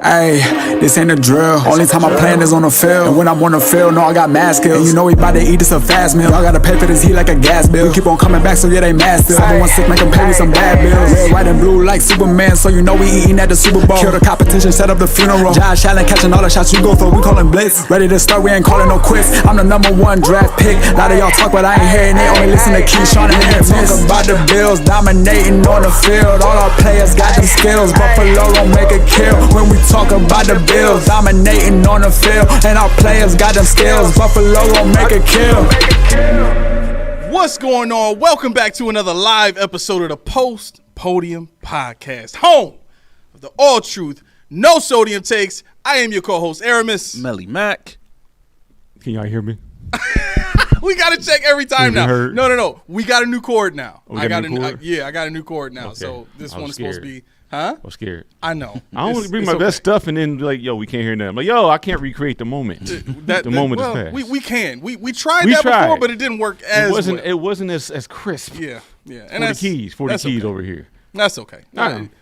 Ayy, this ain't a drill. Only time I plan is on the field. And when I'm on the field, no, I got mad skills. And you know we bout to eat this a fast meal. Y'all gotta pay for this heat like a gas bill. We keep on coming back, so yeah, they mad still. 716, make them pay me some bad bills. Red, white, and blue like Superman, so you know we eating at the Super Bowl. Kill the competition, set up the funeral. Josh Allen catching all the shots you go for. We callin' blitz. Ready to start, we ain't calling no quits. I'm the #1 draft pick. A lot of y'all talk, but I ain't hearing it. Only listen to Keyshawn and they talk about the Bills dominating on the field. All our players got them skills. Buffalo don't make a kill when we talk about the Bills dominating on the field, and our players got them skills. Buffalo gon' make a kill. What's going on? Welcome back to another live episode of the Podium podcast, home of the all truth, no sodium takes. I am your co-host Aramis. Melly Mac. Can y'all hear me? We gotta check every time now. Heard? No. We got a new cord now. I got a new cord? I got a new cord now. Okay. So this I was one's supposed to scared. be, huh? I'm scared. I know. I don't want to bring my best stuff and then be like, yo, we can't hear nothing. Like, yo, I can't recreate the moment. The moment is past. We can. We tried that before, but it didn't work as well. It wasn't as crisp. Yeah. And 40 keys over here. That's okay.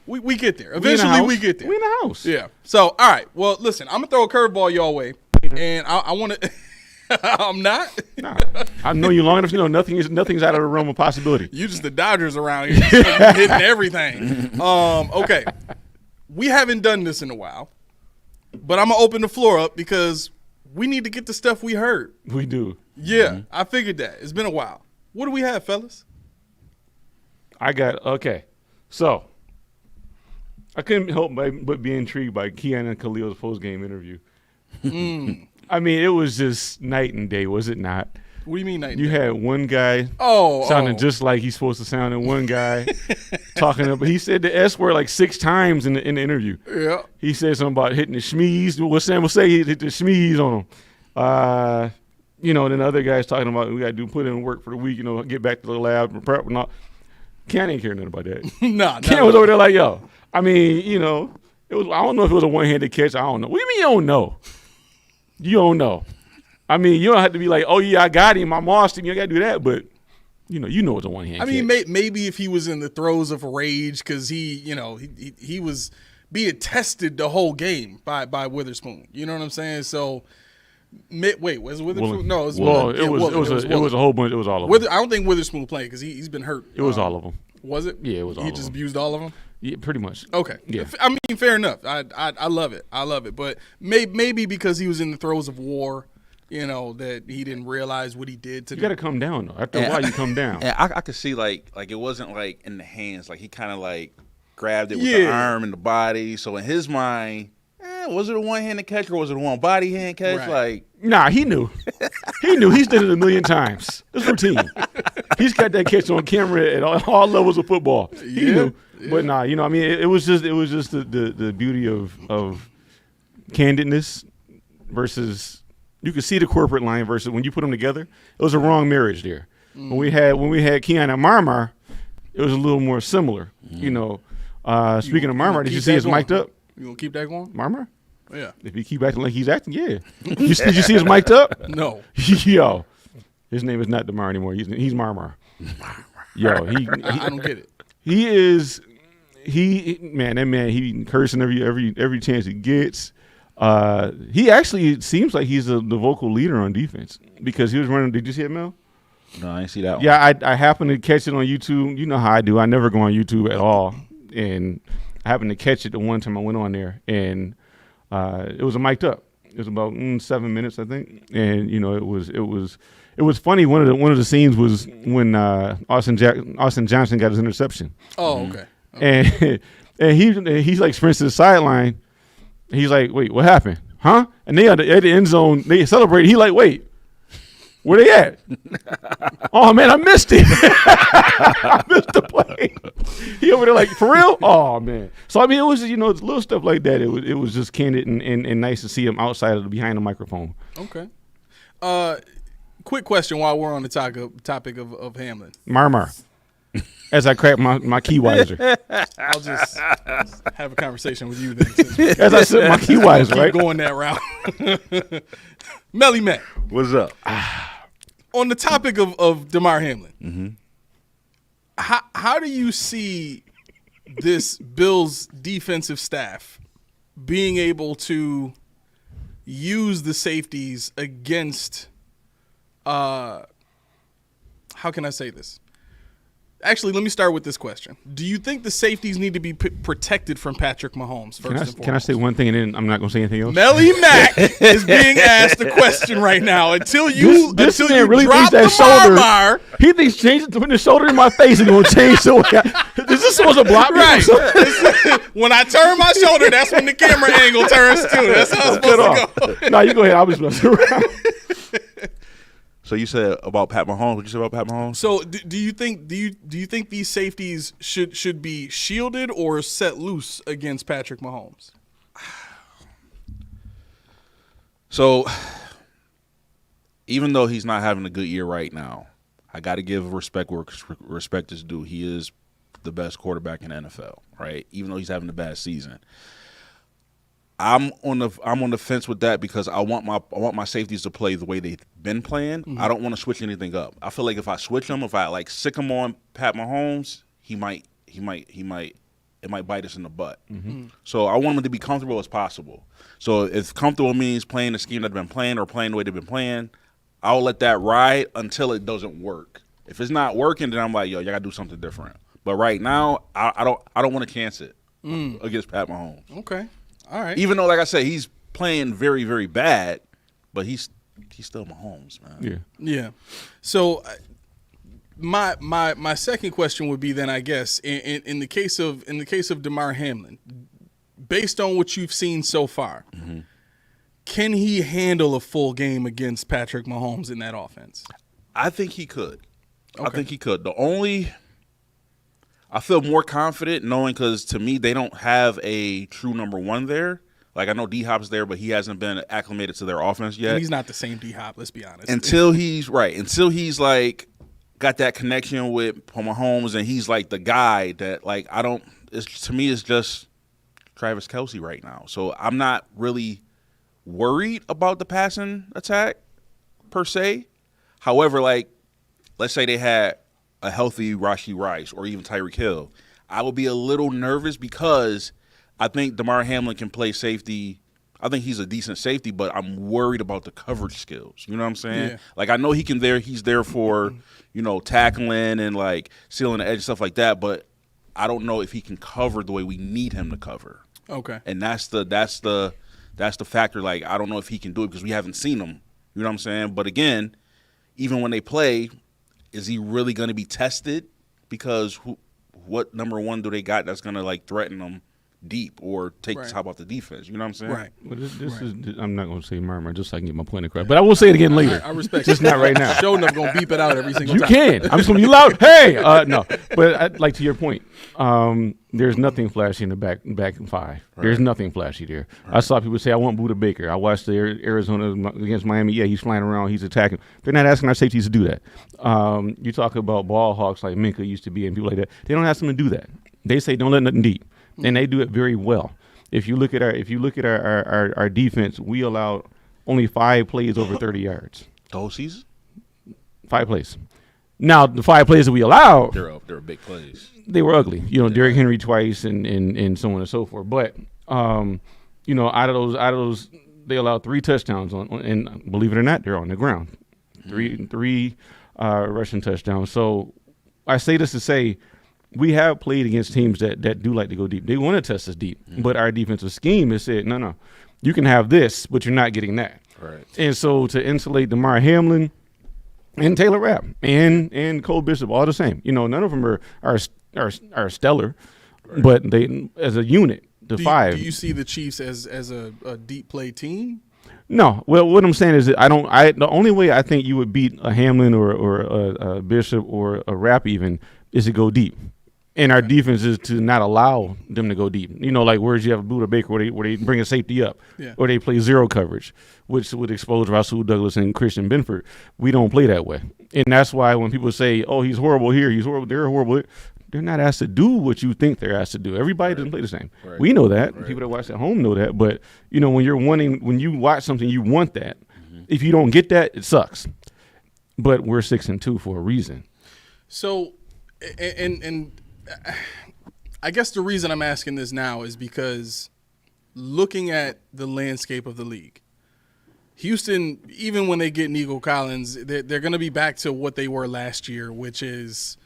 We get there. Eventually, we get there. We in the house. Yeah. So, all right. Well, listen, I'm going to throw a curveball your way, and I want to – I'm not? Nah. I know you long enough to know nothing's out of the realm of possibility. You just the Dodgers around here hitting everything. Okay. We haven't done this in a while, but I'm going to open the floor up because we need to get the stuff we heard. We do. Yeah, I figured that. It's been a while. What do we have, fellas? Okay. So, I couldn't help but be intrigued by Keon and Khalil's post-game interview. I mean, it was just night and day, was it not? What do you mean night and day? You had one guy sounding just like he's supposed to sound, and one guy talking about. He said the S word like 6 times in the interview. Yeah. He said something about hitting the schmees. What Sam will say, he hit the schmees on him. Then the other guy's talking about we got to put in work for the week, get back to the lab and prep and all. Ken ain't care nothing about that. Nah. Ken was over there like, yo. I mean, it was. I don't know if it was a one-handed catch. I don't know. What do you mean you don't know? You don't know. I mean, you don't have to be like, oh, yeah, I got him. I lost him. You got to do that. But, you know it's a one-hand catch. I mean, maybe if he was in the throes of rage because he was being tested the whole game by Witherspoon. You know what I'm saying? So, wait, was it Witherspoon? No, it was it was a whole bunch. It was all of them. I don't think Witherspoon played because he's been hurt. It was all of them. Was it? Yeah, it was all of them. He just abused all of them? Yeah, pretty much. Okay. Yeah. I mean, fair enough. I love it. But maybe because he was in the throes of war, that he didn't realize what he did to You got to come down, though. After a while, you come down. And I could see, like it wasn't, like, in the hands. Like, he kind of, like, grabbed it with the arm and the body. So, in his mind, was it a one-handed catch or was it a one-body hand catch? Right. Like, nah, he knew. He knew. He's done it a million times. It's routine. He's got that catch on camera at all levels of football. He knew. Yeah. But nah, I mean, it was just the beauty of candidness versus you could see the corporate line versus when you put them together, it was a wrong marriage there. When we had Keon and Marmar, it was a little more similar. Speaking of Marmar, did you see his mic'd up? You gonna keep that going? Marmar? Yeah. If he keep acting like he's acting, yeah. Did you see his mic'd up? No. Yo, his name is not Demar anymore. He's Marmar. Yo, I don't get it. That man, he cursing every chance he gets. He actually seems like he's the vocal leader on defense because he was running. Did you see it, Mel? no, I didn't see that one. Yeah, I happened to catch it on YouTube. You know how I do. I never go on YouTube at all, and I happened to catch it the one time I went on there, and it was a mic'd up. It was about 7 minutes, I think, and it was funny. One of the scenes was when Austin Johnson got his interception. Oh, okay. And he's like sprints to the sideline. He's like, wait, what happened? Huh? And they at the end zone, they celebrate. He like, wait, where they at? Oh man, I missed it. I missed the play. He over there like, for real? Oh man. So I mean, it was it's little stuff like that. It was just candid and nice to see him outside of behind the microphone. Okay. Quick question while we're on the topic of Hamlin. Marmar. As I crack my key wiser. I'll just have a conversation with you then. As I said, my key wiser, right? Going that route. Melly Mac. What's up? On the topic of Demar Hamlin, how do you see this Bills defensive staff being able to use the safeties against how can I say this? Actually, let me start with this question. Do you think the safeties need to be protected from Patrick Mahomes first and foremost? Can I say one thing and then I'm not going to say anything else? Melly Mack is being asked a question right now. Until you this man really drop thinks the that shoulder. Mar-Mar, He thinks putting the shoulder in my face is going to change the way is this supposed to block me? right. When I turn my shoulder, that's when the camera angle turns too. That's how it's supposed to go. No, you go ahead. I was messing around. So you said about Pat Mahomes. What you said about Pat Mahomes? So do you think these safeties should be shielded or set loose against Patrick Mahomes? So even though he's not having a good year right now, I got to give respect where respect is due. He is the best quarterback in the NFL, right? Even though he's having a bad season. I'm on the fence with that because I want my safeties to play the way they've been playing. Mm-hmm. I don't want to switch anything up. I feel like if I switch them, if I like sick him on Pat Mahomes, it might bite us in the butt. Mm-hmm. So I want them to be comfortable as possible. So if comfortable means playing the scheme that they've been playing or playing the way they've been playing, I'll let that ride until it doesn't work. If it's not working, then I'm like, yo, y'all gotta do something different. But right now, I don't want to chance it against Pat Mahomes. Okay. All right. Even though, like I said, he's playing very, very bad, but he's still Mahomes, man. Yeah. Yeah. So my second question would be then, I guess, in the case of Demar Hamlin, based on what you've seen so far, mm-hmm. can he handle a full game against Patrick Mahomes in that offense? I think he could. Okay. I think he could. I feel more confident knowing because to me they don't have a true number one there. Like I know D-Hop's there, but he hasn't been acclimated to their offense yet. And he's not the same D-Hop, let's be honest. Until he's like got that connection with Mahomes and he's like the guy that like to me it's just Travis Kelce right now. So I'm not really worried about the passing attack per se. However, like let's say they had a healthy Rashee Rice or even Tyreek Hill, I would be a little nervous because I think Demar Hamlin can play safety. I think he's a decent safety, but I'm worried about the coverage skills. You know what I'm saying? Yeah. Like I know he's there for, tackling and like sealing the edge and stuff like that, but I don't know if he can cover the way we need him to cover. Okay. And that's the factor. Like I don't know if he can do it because we haven't seen him. You know what I'm saying? But again, even when they play, is he really going to be tested? Because what number one do they got that's going to like threaten them deep or take the top off the defense? You know what I'm saying? Right. Well, this is I'm not going to say murmur just so I can get my point across, but I will say it again later. I respect just it. not right now. Show enough going to beep it out every single time. You can. I'm just going to be loud. Hey, no. But like to your point, there's nothing flashy in the back five. Right. There's nothing flashy there. Right. I saw people say, I want Budda Baker. I watched the Arizona against Miami. Yeah, he's flying around. He's attacking. They're not asking our safeties to do that. You talk about ball hawks like Minka used to be and people like that. They don't ask them to do that. They say don't let nothing deep, and they do it very well. If you look at our defense, we allowed only 5 plays over 30 yards. The whole season? 5 plays. Now the 5 plays that we allowed, they're big plays. They were ugly. Derrick Henry twice and so on and so forth. But out of those, they allowed 3 touchdowns and believe it or not, they're on the ground. Three rushing touchdowns. So I say this to say, we have played against teams that do like to go deep. They want to test us deep, but our defensive scheme has said, no, you can have this, but you're not getting that. Right. And so to insulate Demar Hamlin and Taylor Rapp and Cole Bishop, all the same. None of them are stellar, right. But they as a unit, five. Do you see the Chiefs as a deep play team? No. Well, what I'm saying is that the only way I think you would beat a Hamlin or a Bishop or a Rapp even is to go deep. And our defense is to not allow them to go deep. Like whereas you have Budda Baker where they bring a safety up, or they play zero coverage, which would expose Rasul Douglas and Christian Benford. We don't play that way. And that's why when people say, oh, he's horrible here, he's horrible, they're horrible, they're not asked to do what you think they're asked to do. Everybody doesn't play the same. Right. We know that. Right. People that watch at home know that. But, when you watch something, you want that. Mm-hmm. If you don't get that, it sucks. But we're 6-2 for a reason. So, and I guess the reason I'm asking this now is because looking at the landscape of the league, Houston, even when they get Nico Collins, they're going to be back to what they were last year, which is,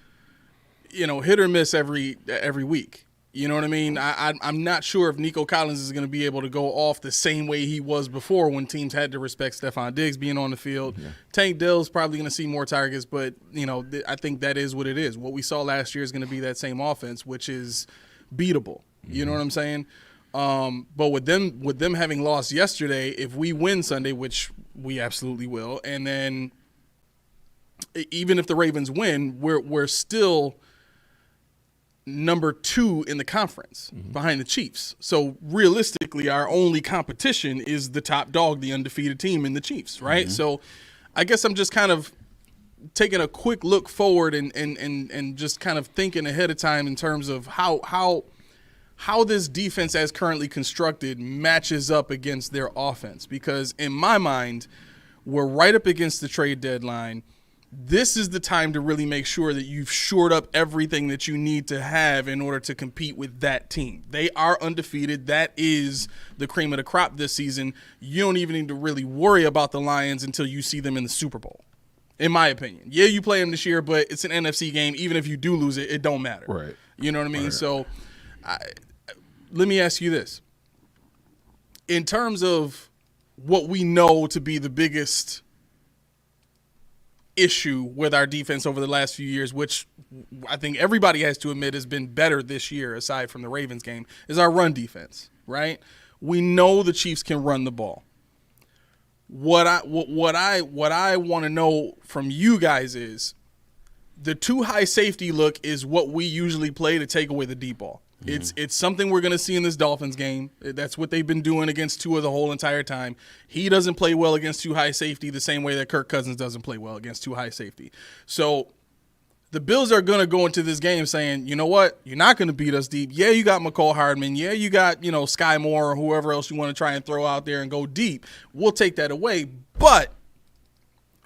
hit or miss every week. You know what I mean? I'm not sure if Nico Collins is going to be able to go off the same way he was before when teams had to respect Stephon Diggs being on the field. Yeah. Tank Dell's probably going to see more targets, but, I think that is what it is. What we saw last year is going to be that same offense, which is beatable. You know what I'm saying? But with them having lost yesterday, if we win Sunday, which we absolutely will, and then even if the Ravens win, we're still number 2 in the conference behind the Chiefs. So realistically, our only competition is the top dog, the undefeated team in the Chiefs, right? So I guess I'm just kind of taking a quick look forward and just kind of thinking ahead of time in terms of how this defense as currently constructed matches up against their offense. Because in my mind, we're right up against the trade deadline. This is the time to really make sure that you've shored up everything that you need to have in order to compete with that team. They are undefeated. That is the cream of the crop this season. You don't even need to really worry about the Lions until you see them in the Super Bowl, in my opinion. Yeah, you play them this year, but it's an NFC game. Even if you do lose it, it don't matter. Right. You know what I mean? Right. So let me ask you this. In terms of what we know to be the biggest issue with our defense over the last few years, which I think everybody has to admit has been better this year aside from the Ravens game, is our run defense, right? We know the Chiefs can run the ball. What I want to know from you guys is the too high safety look is what we usually play to take away the deep ball. It's something we're going to see in this Dolphins game. That's what they've been doing against Tua the whole entire time. He doesn't play well against too high safety the same way that Kirk Cousins doesn't play well against too high safety. So the Bills are going to go into this game saying, you know what? You're not going to beat us deep. Yeah, you got McCall Hardman. Yeah, you got, Sky Moore or whoever else you want to try and throw out there and go deep. We'll take that away. But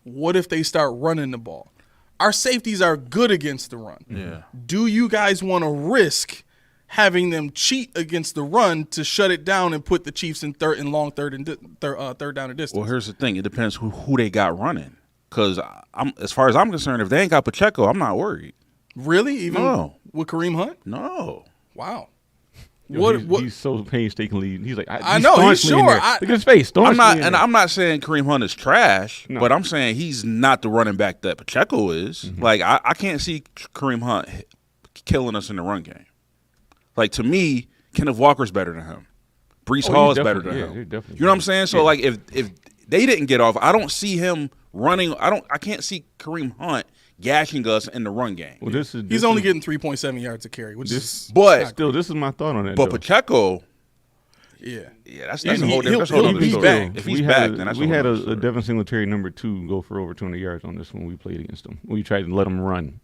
what if they start running the ball? Our safeties are good against the run. Yeah. Do you guys want to risk having them cheat against the run to shut it down and put the Chiefs in third down and distance? Well, here's the thing. It depends who they got running. Because as far as I'm concerned, if they ain't got Pacheco, I'm not worried. Really? Even No. with Kareem Hunt? No. Wow. He's so painstakingly. He's like, I know, he's sure. Look at his face. I'm not saying Kareem Hunt is trash, but I'm saying he's not the running back that Pacheco is. Like, I can't see Kareem Hunt killing us in the run game. Like, to me, Kenneth Walker's better than him. Breece Hall is better than him. You know what I'm saying? So, like, if they didn't get off, I don't see him running. I can't see Kareem Hunt gashing us in the run game. Well, he's only getting 3.7 yards a carry, which is still. This is my thought on that. But Pacheco, that's a whole different story. If he's back, then that's we had a Devin Singletary number 2 go for over 200 yards on this when we played against him. We tried to let him run.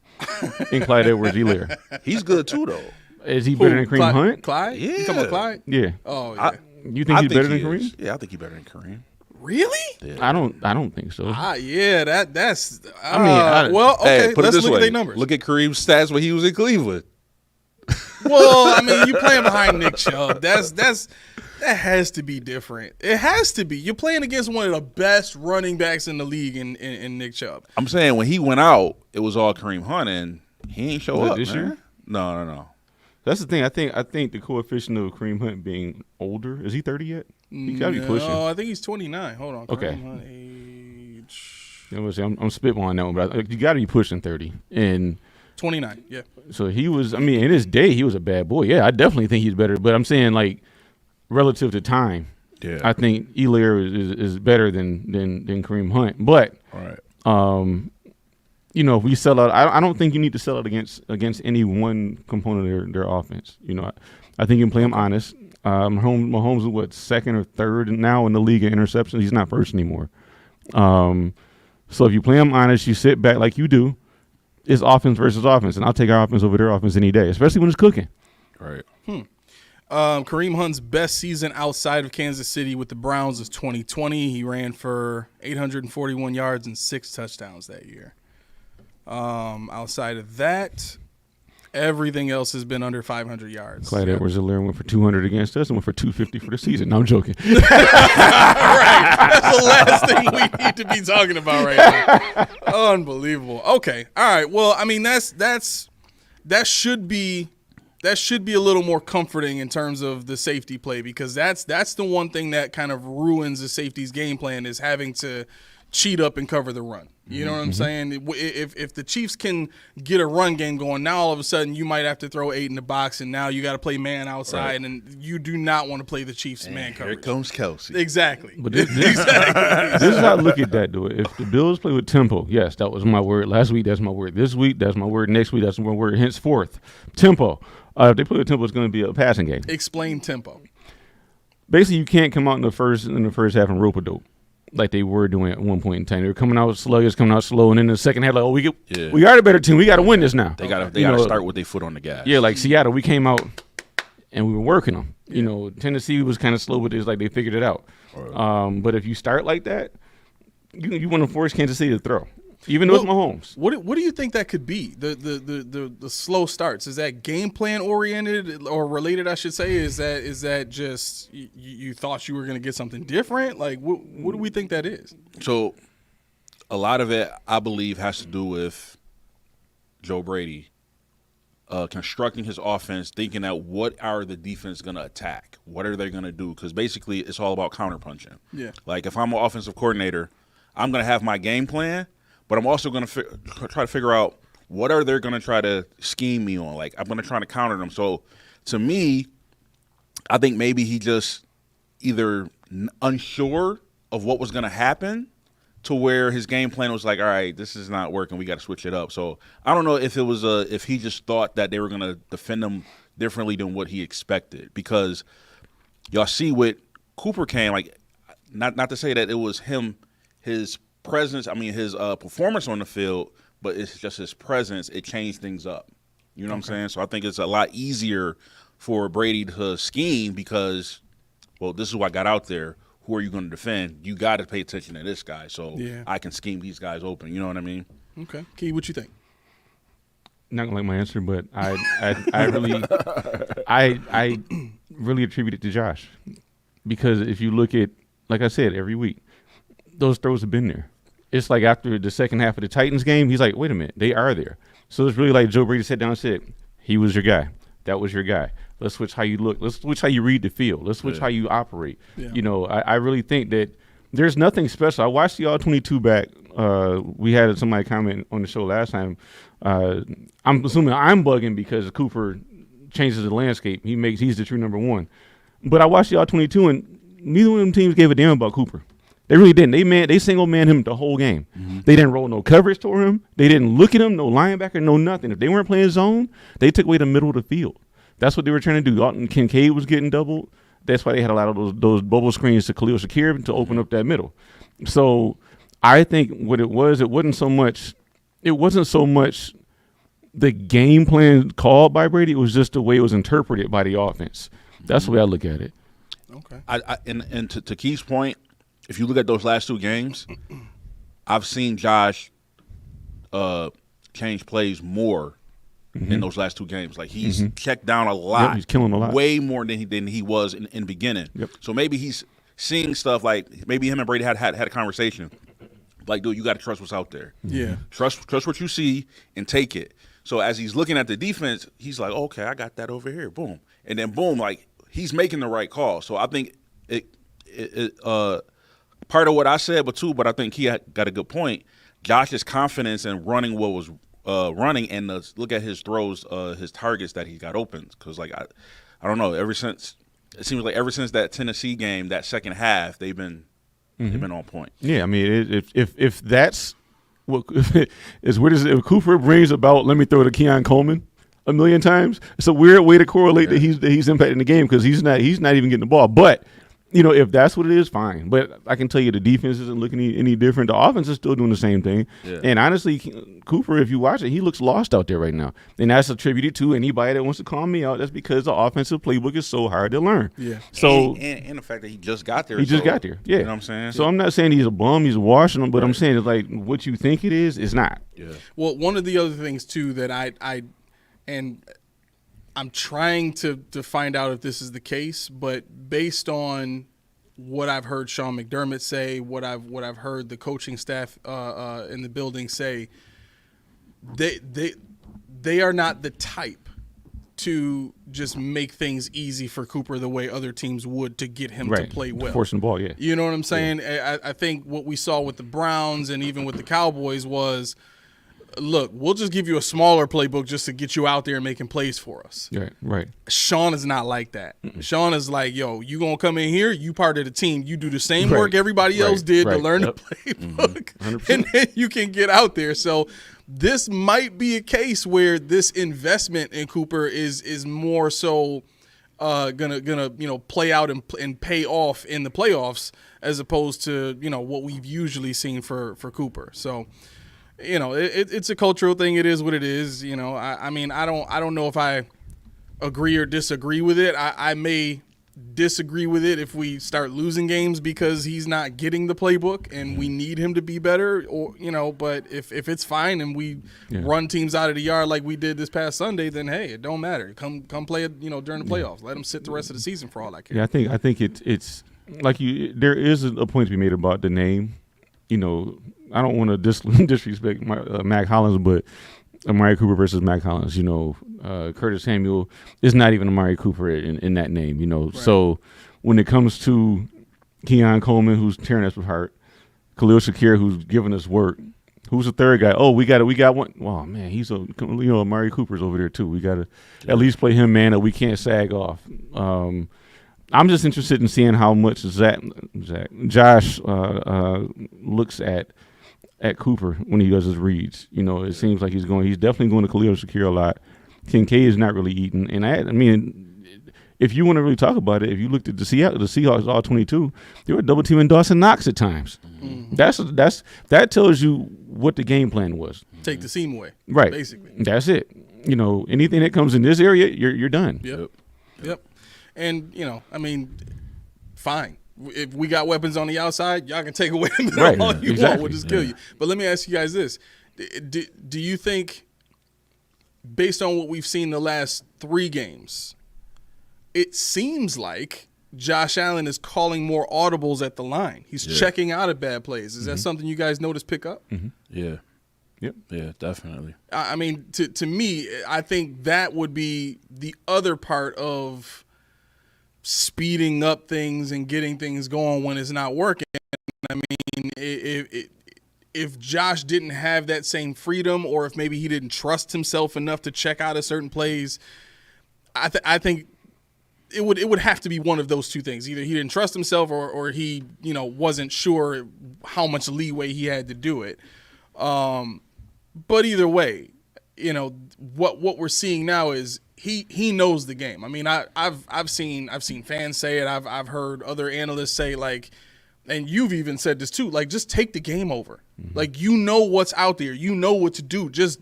And Clyde Edwards-Helaire. He's good too, though. Is he better than Kareem Hunt? Clyde? Yeah. You talking about Clyde? Yeah. Oh, yeah. You think he's better than Kareem? Yeah, I think he's better than Kareem. Really? Yeah. I don't think so. Yeah, that's. Well, okay. Hey, let's look at their numbers. Look at Kareem's stats when he was in Cleveland. Well, I mean, you playing behind Nick Chubb. That has to be different. It has to be. You're playing against one of the best running backs in the league in Nick Chubb. I'm saying when he went out, it was all Kareem Hunt, and he ain't show up this year. No. That's the thing. I think the coefficient of Kareem Hunt being older, is he 30 yet? He gotta be pushing. No, I think he's 29. Hold on. Okay. Kareem Hunt age. I'm spitballing that one, but you got to be pushing 30 and 29. Yeah. So he was. I mean, in his day, he was a bad boy. Yeah, I definitely think he's better. But I'm saying, like, relative to time, I think Helaire is better than Kareem Hunt. But if we sell out, I don't think you need to sell out against any one component of their offense. I think you can play them honest. Mahomes is second or third now in the league in interceptions. He's not first anymore. So if you play them honest, you sit back like you do. It's offense versus offense, and I'll take our offense over their offense any day, especially when it's cooking. Right. Kareem Hunt's best season outside of Kansas City with the Browns is 2020. He ran for 841 yards and 6 touchdowns that year. Outside of that, Everything else has been under 500 yards. Clyde Edwards-Helaire went for 200 against us and went for 250 for the season. No, I'm joking. Right. That's the last thing we need to be talking about right now. Unbelievable. Okay. All right. Well, I mean, that should be a little more comforting in terms of the safety play, because that's the one thing that kind of ruins the safety's game plan, is having to cheat up and cover the run. You know what I'm saying? If the Chiefs can get a run game going, now all of a sudden you might have to throw 8 in the box, and now you got to play man outside, and you do not want to play the Chiefs man coverage. Here comes Kelsey. Exactly. But this is how I look at that, though. If the Bills play with tempo, yes, that was my word. Last week, that's my word. This week, that's my word. Next week, that's my word. Henceforth, tempo. If they play with tempo, it's going to be a passing game. Explain tempo. Basically, you can't come out in the first half and rope-a-dope like they were doing at one point in time. They were coming out sluggish, coming out slow, and then in the second half, like, we are the better team. We got to win this now. They got to start with their foot on the gas. Yeah, like Seattle, we came out and we were working them. You know, Tennessee was kind of slow with this, like they figured it out. Right. But if you start like that, you want to force Kansas City to throw. Even though it's Mahomes. What do you think that could be? The slow starts, is that game plan oriented or related? I should say. Is that just you thought you were going to get something different? Like what do we think that is? So, a lot of it, I believe, has to do with Joe Brady constructing his offense, thinking that what are the defense going to attack? What are they going to do? Because basically, it's all about counterpunching. Yeah. Like if I'm an offensive coordinator, I'm going to have my game plan. But I'm also going to try to figure out what are they going to try to scheme me on. Like, I'm going to try to counter them. So, to me, I think maybe he just either unsure of what was going to happen to where his game plan was like, all right, this is not working. We got to switch it up. So, I don't know if it was if he just thought that they were going to defend him differently than what he expected. Because y'all see what Cooper came, like, not to say that it was him, his presence, his performance on the field, but it's just his presence. It changed things up. You know what I'm saying? So I think it's a lot easier for Brady to scheme because, well, this is what I got out there. Who are you going to defend? You got to pay attention to this guy so I can scheme these guys open. You know what I mean? Okay. Key, what you think? Not gonna like my answer, but I really attribute it to Josh, because if you look at, like I said, every week, those throws have been there. It's like after the second half of the Titans game, he's like, wait a minute, they are there. So it's really like Joe Brady sat down and said, he was your guy. That was your guy. Let's switch how you look. Let's switch how you read the field. Let's switch how you operate. Yeah. You know, I really think that there's nothing special. I watched the All-22 back. We had somebody comment on the show last time. I'm assuming I'm bugging because Cooper changes the landscape. He's the true number one. But I watched the All-22, and neither one of them teams gave a damn about Cooper. They really didn't. They single-man him the whole game. Mm-hmm. They didn't roll no coverage toward him. They didn't look at him, no linebacker, no nothing. If they weren't playing zone, they took away the middle of the field. That's what they were trying to do. Alton Kincaid was getting doubled. That's why they had a lot of those bubble screens to Khalil Shakir to open up that middle. So I think what it wasn't so much the game plan called by Brady. It was just the way it was interpreted by the offense. That's the way I look at it. Okay. And to Keith's point, if you look at those last two games, I've seen Josh change plays more in those last two games. Like he's checked down a lot. Yep, he's killing a lot. Way more than he was in the beginning. Yep. So maybe he's seeing stuff like maybe him and Brady had a conversation. Like, dude, you got to trust what's out there. Yeah. Trust what you see and take it. So as he's looking at the defense, he's like, okay, I got that over here. Boom. And then boom, like he's making the right call. So I think it part of what I said, but I think he got a good point. Josh's confidence in running what was running, and look at his throws, his targets that he got open. Because like I don't know, ever since that Tennessee game, that second half, they've been on point. Yeah, I mean, if that's what is weird as if Cooper brings about, let me throw to Keon Coleman a million times. It's a weird way to correlate that he's impacting the game because he's not even getting the ball, but. You know, if that's what it is, fine. But I can tell you the defense isn't looking any different. The offense is still doing the same thing. Yeah. And honestly, Cooper, if you watch it, he looks lost out there right now. And that's attributed to anybody that wants to call me out. That's because the offensive playbook is so hard to learn. Yeah. So and the fact that he just got there. He just got there. Yeah. You know what I'm saying? So I'm not saying he's a bum. He's washing them. But I'm saying it's like what you think it is not. Yeah. Well, one of the other things, too, that I and I'm trying to find out if this is the case, but based on what I've heard Sean McDermott say, what I've heard the coaching staff in the building say, they are not the type to just make things easy for Cooper the way other teams would to get him to play well. Forcing the ball, yeah. You know what I'm saying? Yeah. I think what we saw with the Browns and even with the Cowboys was, look, we'll just give you a smaller playbook just to get you out there and making plays for us. Right. Sean is not like that. Mm-mm. Sean is like, yo, you going to come in here, you part of the team, you do the same work everybody else did to learn the playbook, and then you can get out there. So this might be a case where this investment in Cooper is more so gonna play out and pay off in the playoffs as opposed to what we've usually seen for Cooper. So it's a cultural thing. It is what it is. I mean I don't know if I agree or disagree with it. I may disagree with it if we start losing games because he's not getting the playbook and we need him to be better, or but if it's fine and we run teams out of the yard like we did this past Sunday, then hey, it don't matter. Come play it during the playoffs. Let him sit the rest of the season for all I care. Yeah, I think it's like there is a point to be made about the name. I don't want to disrespect Mac Hollins, but Amari Cooper versus Mac Hollins, Curtis Samuel is not even Amari Cooper in that name, Right. So when it comes to Keon Coleman, who's tearing us apart, Khalil Shakir, who's giving us work, who's the third guy? Oh, we got one. Oh man, he's Amari Cooper's over there too. We got to at least play him man that we can't sag off. I'm just interested in seeing how much Josh looks at Cooper when he does his reads. It seems like he's definitely going to Khalil Shakir a lot. Kincaid is not really eating. And I mean, if you want to really talk about it, if you looked at the Seahawks all 22, they were double teaming Dawson Knox at times. Mm-hmm. That tells you what the game plan was. Take the seam away. Right. Basically. That's it. Anything that comes in this area, you're done. Yep. And, I mean, fine. If we got weapons on the outside, y'all can take away all you want. We'll just kill you. But let me ask you guys this. Do you think, based on what we've seen the last 3 games, it seems like Josh Allen is calling more audibles at the line? He's checking out of bad plays. Is that something you guys notice pick up? Mm-hmm. Yeah. Yep. Yeah, definitely. I mean, to me, I think that would be the other part of speeding up things and getting things going when it's not working. I mean, if Josh didn't have that same freedom, or if maybe he didn't trust himself enough to check out of certain plays, I think it would have to be one of those two things. Either he didn't trust himself, or he wasn't sure how much leeway he had to do it. But either way, what we're seeing now is he knows the game. I mean, I've seen fans say it. I've heard other analysts say, like, and you've even said this too, like, just take the game over. Mm-hmm. Like, what's out there. You know what to do. Just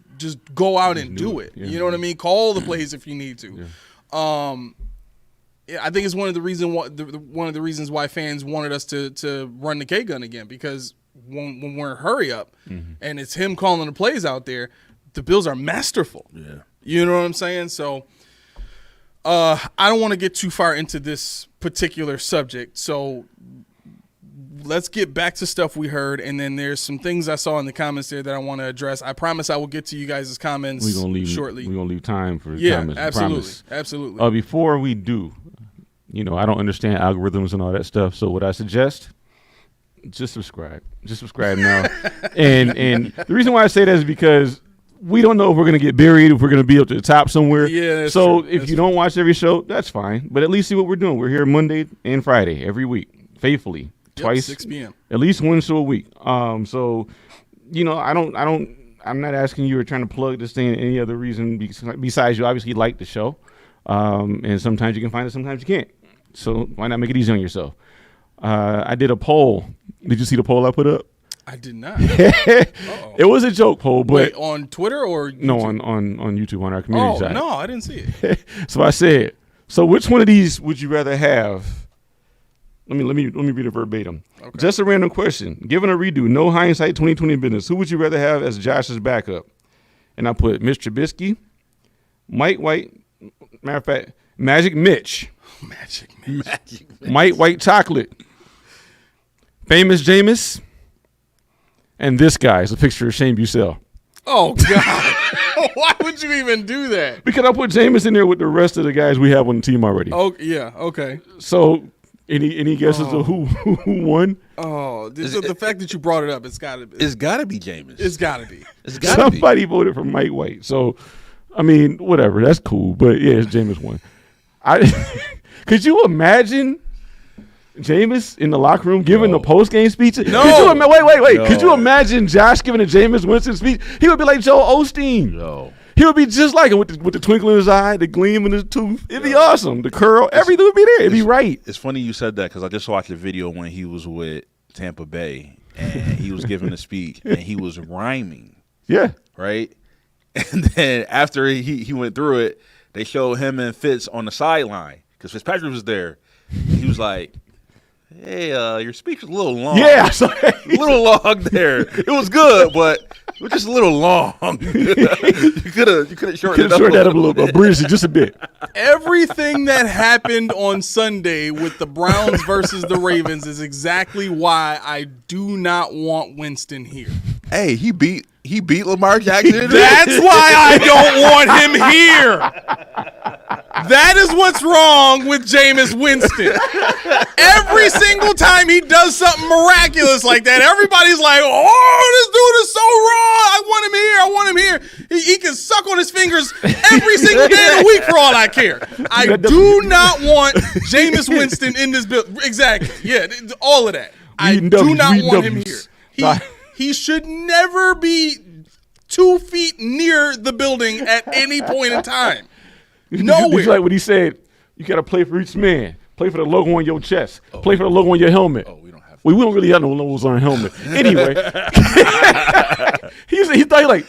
go out and do it. Yeah. You know what I mean? Call the plays if you need to. Yeah. I think it's one of the reasons why fans wanted us to run the K gun again, because when we're in hurry up and it's him calling the plays out there, the Bills are masterful. Yeah. You know what I'm saying? So I don't want to get too far into this particular subject. So let's get back to stuff we heard, and then there's some things I saw in the comments there that I want to address. I promise I will get to you guys' comments shortly. We're going to leave time for comments. Absolutely. Before we do, I don't understand algorithms and all that stuff. So what I suggest, just subscribe. Just subscribe now. and the reason why I say that is because we don't know if we're going to get buried, if we're going to be up to the top somewhere. Yeah, that's so true. If you don't watch every show, that's fine. But at least see what we're doing. We're here Monday and Friday every week, faithfully, twice, 6 p.m. At least one show a week. So, I'm not asking you or trying to plug this thing any other reason besides you obviously like the show. And sometimes you can find it, sometimes you can't. So why not make it easy on yourself? I did a poll. Did you see the poll I put up? I did not. It was a joke poll, but wait, on Twitter or YouTube? No, on YouTube, on our community side. No, I didn't see it. So I said, so which one of these would you rather have? Let me read it verbatim. Okay. Just a random question. Given a redo, no hindsight 2020 business, who would you rather have as Josh's backup? And I put Mitch Trubisky, Mike White, matter of fact, Magic Mitch. Magic. Mike White Chocolate. Famous Jameis. And this guy is a picture of Shane Bussell. Oh, God. Why would you even do that? Because I put Jameis in there with the rest of the guys we have on the team already. Oh, yeah, okay. So, any guesses of who won? Oh, the fact that you brought it up, it's got to be. It's got to be Jameis. It's got to be. It's got to be. Somebody voted for Mike White. So, I mean, whatever. That's cool. But, yeah, it's Jameis won. Could you imagine Jameis in the locker room giving the post-game speeches? No. Wait. No. Could you imagine Josh giving a Jameis Winston speech? He would be like Joel Osteen. No. He would be just like him with the twinkle in his eye, the gleam in his tooth. It'd be awesome. The curl, everything would be there. It'd be right. It's funny you said that because I just watched a video when he was with Tampa Bay and he was giving a speech and he was rhyming. Yeah. Right? And then after he went through it, they showed him and Fitz on the sideline because Fitzpatrick was there. He was like, hey, your speech was a little long. Yeah. A little long there. It was good, but it was just a little long. you could have shortened that up a little bit. Breezy, just a bit. Everything that happened on Sunday with the Browns versus the Ravens is exactly why I do not want Winston here. Hey, he beat Lamar Jackson. That's why I don't want him here. That is what's wrong with Jameis Winston. Every single time he does something miraculous like that, everybody's like, oh, this dude is so wrong. I want him here. He can suck on his fingers every single day of the week for all I care. I do not want Jameis Winston in this building. Exactly. Yeah, all of that. I do not want him here. He should never be 2 feet near the building at any point in time. Nowhere. It's like what he said, you got to play for each man. Play for the logo on your chest. Play for the logo on your helmet. Oh, we don't have. We don't really have no logos on our helmet. Anyway, he thought like,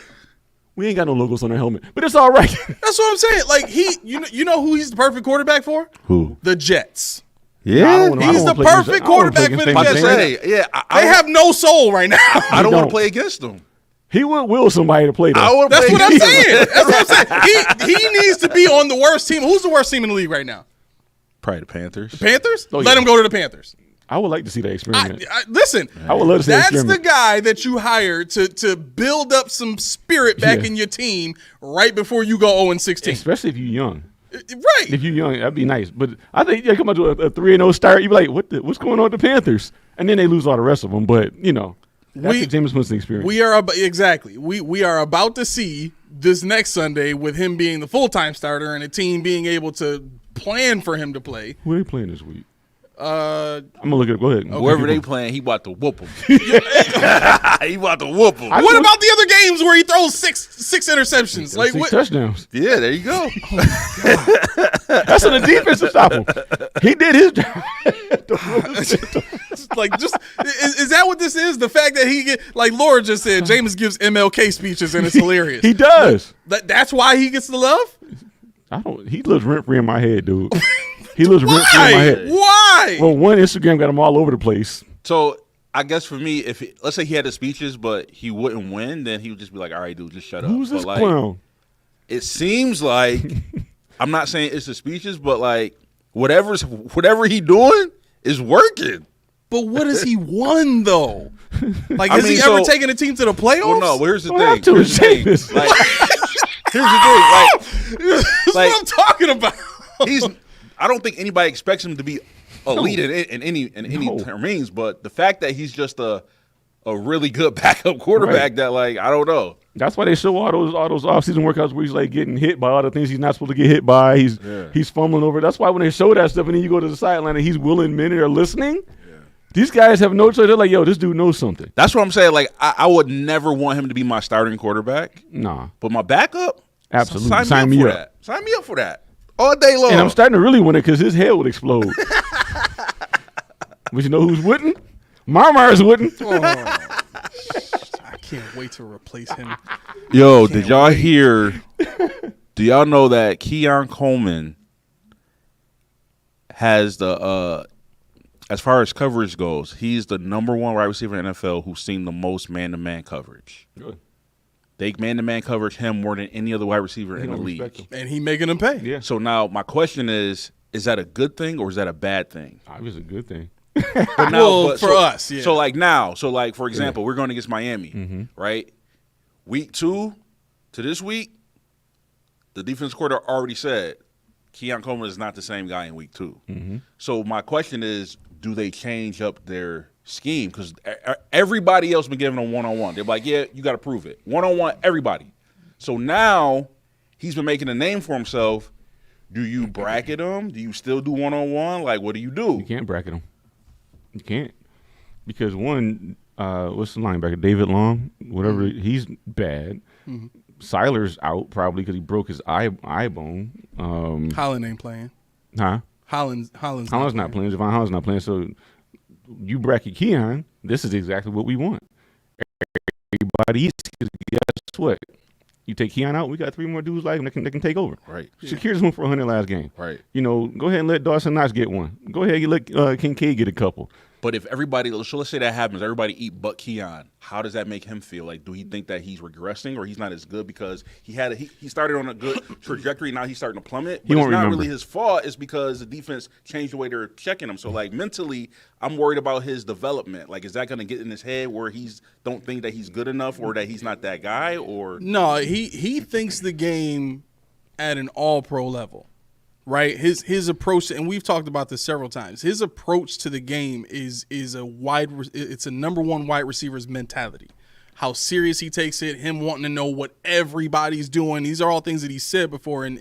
we ain't got no logos on our helmet, but it's all right. That's what I'm saying. Like you know who he's the perfect quarterback for? Who? The Jets. Yeah, He's the perfect quarterback for the Jets. They have no soul right now. I don't want to play against them. He would will somebody to play though. That's what I'm saying. He needs to be on the worst team. Who's the worst team in the league right now? Probably the Panthers. Panthers? Oh, Let him go to the Panthers. I would like to see that experiment. Listen, I would love to see that that's experiment. the guy that you hired to build up some spirit back in your team right before you go 0-16. Especially if you're young. Right. If you're young, that'd be nice. But I think come out to a 3-0 start, you'd be like, what's going on with the Panthers? And then they lose all the rest of them. But, that's the Jameis Winston experience. We are about to see this next Sunday with him being the full-time starter and a team being able to plan for him to play. Who are they playing this week? I'm gonna look at it. Go ahead. Whoever they playing, he about to whoop them. He about to whoop them. What about the other games where he throws six interceptions? Like 6 what? touchdowns. Yeah, there you go. That's on the defensive stop him. He did his job. Like, just is that what this is? The fact that he get like Laura just said, Jameis gives MLK speeches and it's hilarious. He does. That's why he gets the love. He lives rent free in my head, dude. He lives rent free in my head. Why? Well, one, Instagram got him all over the place. So I guess for me, let's say he had the speeches, but he wouldn't win, then he would just be like, all right, dude, just shut up. Who's this clown? It seems like, I'm not saying it's the speeches, but like whatever he doing is working. But what has he won though? Like, has he ever taken a team to the playoffs? Well, no. Well, here's the thing. Here's the thing. That's what I'm talking about. I don't think anybody expects him to be elite in any terms, but the fact that he's just a really good backup quarterback that, like, I don't know. That's why they show all those offseason workouts where he's like getting hit by all the things he's not supposed to get hit by. He's fumbling over. That's why when they show that stuff and then you go to the sideline and he's willing men are listening. These guys have no choice. They're like, yo, this dude knows something. That's what I'm saying. Like, I would never want him to be my starting quarterback. Nah. But my backup? Absolutely. Sign me up. Sign me up for that. All day long. And I'm starting to really want it because his head would explode. But you know who's wouldn't? Marmar's wouldn't. I can't wait to replace him. Yo, did y'all hear? Do y'all know that Keon Coleman has the as far as coverage goes, he's the number one wide receiver in the NFL who's seen the most man-to-man coverage. Good. They man-to-man coverage him more than any other wide receiver in the league. And he making them pay. Yeah. So now my question is that a good thing or is that a bad thing? Obviously a good thing. But now, for us, yeah. So like for example, we're going against Miami, right? Week 2 to this week, the defense coordinator already said Keon Coleman is not the same guy in week 2. So my question is, do they change up their scheme? Because everybody else been giving them one-on-one. They're like, yeah, you got to prove it. One-on-one, everybody. So now he's been making a name for himself. Do you bracket him? Do you still do one-on-one? Like, what do you do? You can't bracket him. You can't. Because one, what's the linebacker? David Long, whatever, he's bad. Seiler's out probably because he broke his eye bone. Holland ain't playing. Huh? Holland's not playing. Javon Holland's not playing. So you bracket Keon, this is exactly what we want. Everybody eats. Guess what? You take Keon out, we got 3 more dudes like him that can take over. Right. Shakir's went for 100 last game. Right. You know, go ahead and let Dawson Knox get one. Go ahead and let Kincaid get a couple. But if everybody, so let's say that happens, everybody eat but Keon, how does that make him feel? Like, do he think that he's regressing or he's not as good because he started on a good trajectory, now he's starting to plummet? But it's not really his fault. It's because the defense changed the way they're checking him. So, like, mentally, I'm worried about his development. Like, is that going to get in his head where he's don't think that he's good enough or that he's not that guy? Or no, he thinks the game at an all-pro level. Right, his approach, and we've talked about this several times. His approach to the game is it's a number one wide receiver's mentality. How serious he takes it, him wanting to know what everybody's doing. These are all things that he said before in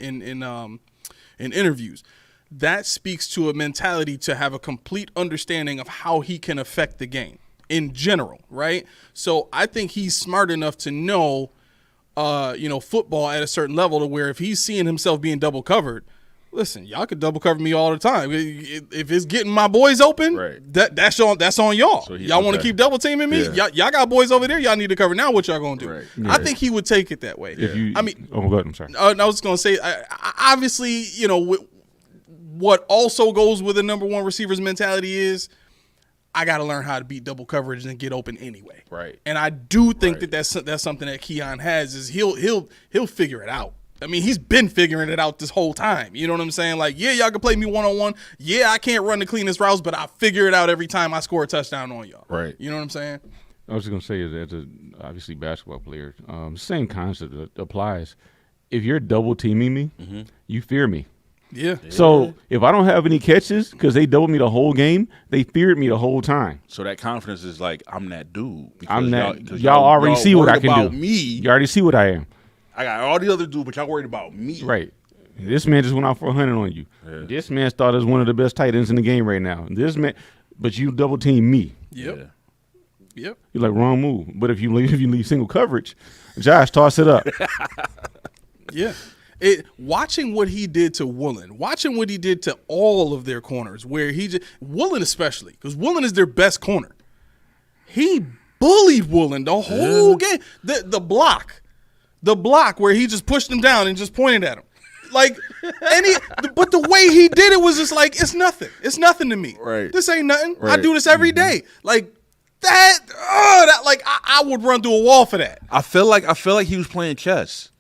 interviews. That speaks to a mentality to have a complete understanding of how he can affect the game in general. Right, so I think he's smart enough to know, football at a certain level to where if he's seeing himself being double covered. Listen, y'all could double cover me all the time. If it's getting my boys open, right. that's on y'all. So y'all want to keep double teaming me? Yeah. Y'all got boys over there. Y'all need to cover. Now what y'all gonna do? Right. I think he would take it that way. Oh my God, I'm sorry. I was gonna say, obviously, what also goes with a number one receiver's mentality is, I got to learn how to beat double coverage and get open anyway. Right. And I do think that's something that Keon has is he'll figure it out. I mean, he's been figuring it out this whole time. You know what I'm saying? Like, yeah, y'all can play me one-on-one. Yeah, I can't run the cleanest routes, but I figure it out every time I score a touchdown on y'all. Right. You know what I'm saying? I was just going to say, as a obviously basketball player, same concept applies. If you're double teaming me, you fear me. Yeah. So if I don't have any catches because they doubled me the whole game, they feared me the whole time. So that confidence is like, I'm that dude. I'm that. Y'all already see what I can do. Me. You already see what I am. I got all the other dudes, but y'all worried about me. Right. This man just went out for 100 on you. Yeah. This man started as one of the best tight ends in the game right now. This man, but you double team me. Yep. Yeah. Yep. You're like, wrong move. But if you leave single coverage, Josh, toss it up. Yeah. Watching what he did to Woolen, watching what he did to all of their corners, where Woolen especially, because Woolen is their best corner. He bullied Woolen the whole game. The block where he just pushed him down and just pointed at him. Like, but the way he did it was just like, it's nothing. It's nothing to me. Right. This ain't nothing. Right. I do this every day. Like, I would run through a wall for that. I feel like he was playing chess.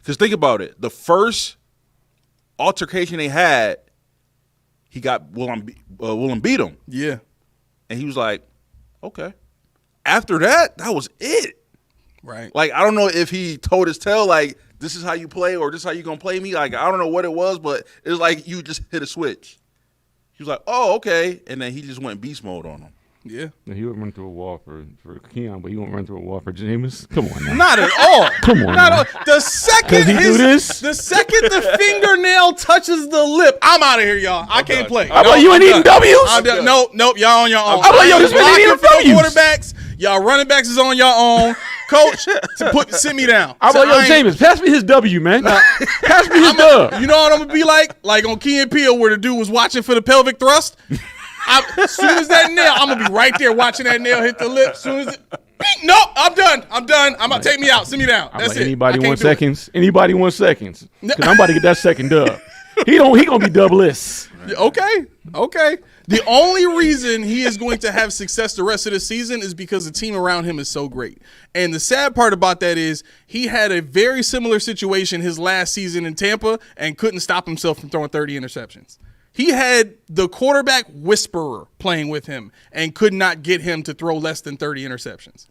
Because think about it. The first altercation they had, he got Willem beat him. Yeah. And he was like, okay. After that was it. Right. Like, I don't know if he told his tale, like, this is how you play or this is how you going to play me. Like, I don't know what it was, but it was like you just hit a switch. He was like, oh, okay. And then he just went beast mode on him. Yeah. He would run through a wall for Keon, but he won't run through a wall for Jameis. Come on now. Not at all. Come on Not now. the second the second the fingernail touches the lip, I'm out of here, y'all. I can't play. How about you ain't eating W's? Nope, y'all on your own. How about this man ain't eating W's? Quarterbacks, y'all running backs is on your own. Coach, sit me down. How about Jameis? Pass me his W, man. Pass me his dub. You know what I'm gonna be like? Like on Key and Peele, where the dude was watching for the pelvic thrust. As soon as that nail, I'm gonna be right there watching that nail hit the lip. As soon as it, nope, I'm done. I'm gonna take me out. Sit me down. That's it. Anybody want seconds? Anybody want seconds? Because I'm about to get that second dub. He gonna be doubleless. Okay. The only reason he is going to have success the rest of the season is because the team around him is so great. And the sad part about that is he had a very similar situation his last season in Tampa and couldn't stop himself from throwing 30 interceptions. He had the quarterback whisperer playing with him and could not get him to throw less than 30 interceptions.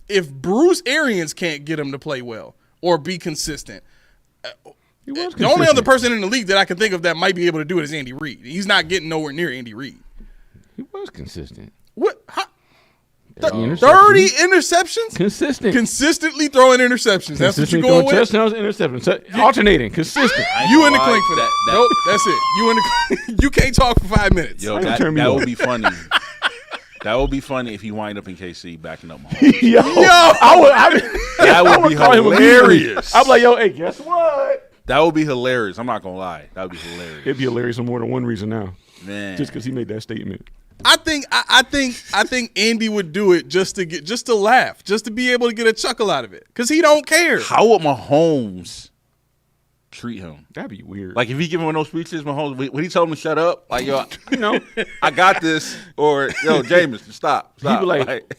If Bruce Arians can't get him to play well or be consistent, the only other person in the league that I can think of that might be able to do it is Andy Reid. He's not getting nowhere near Andy Reid. He was consistent. What? 30 interceptions? Consistent. Consistently throwing interceptions. That's what you're going with? Touchdowns, interceptions. Alternating. Consistent. You in the clink for that. Nope, that's it. You in the clink. You can't talk for 5 minutes. Yo, that would be funny. That would be funny if he wind up in KC backing up Mahomes. Yo, that would be hilarious. I'm like, yo, hey, guess what? That would be hilarious. I'm not gonna lie. That would be hilarious. It'd be hilarious for more than one reason now. Man, just because he made that statement. I think Andy would do it just to laugh, just to be able to get a chuckle out of it, because he don't care. How would Mahomes treat him? That'd be weird. Like if he give him no speeches, Mahomes, would he tell him to shut up? Like, yo, I got this, or yo, Jameis, stop. He'd be like,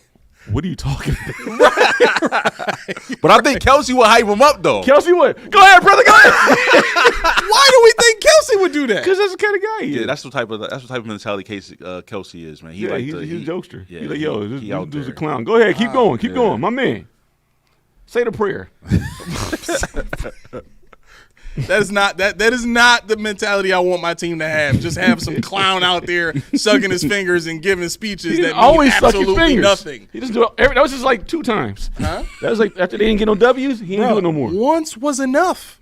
what are you talking about? Right. But I think Kelsey would hype him up though. Kelsey would. Go ahead, brother. Go ahead. Why do we think Kelsey would do that? Because that's the kind of guy he is. Yeah, that's what type of mentality Kelsey is, man. He's a jokester. Yeah, he's like, yo, this dude's a there. clown. Go ahead, keep going, my man. Say the prayer. That is not the mentality I want my team to have. Just have some clown out there sucking his fingers and giving speeches that mean absolutely nothing. He just do it. That was just like 2 times. Huh? That was like after they didn't get no W's, he didn't do it no more. Once was enough.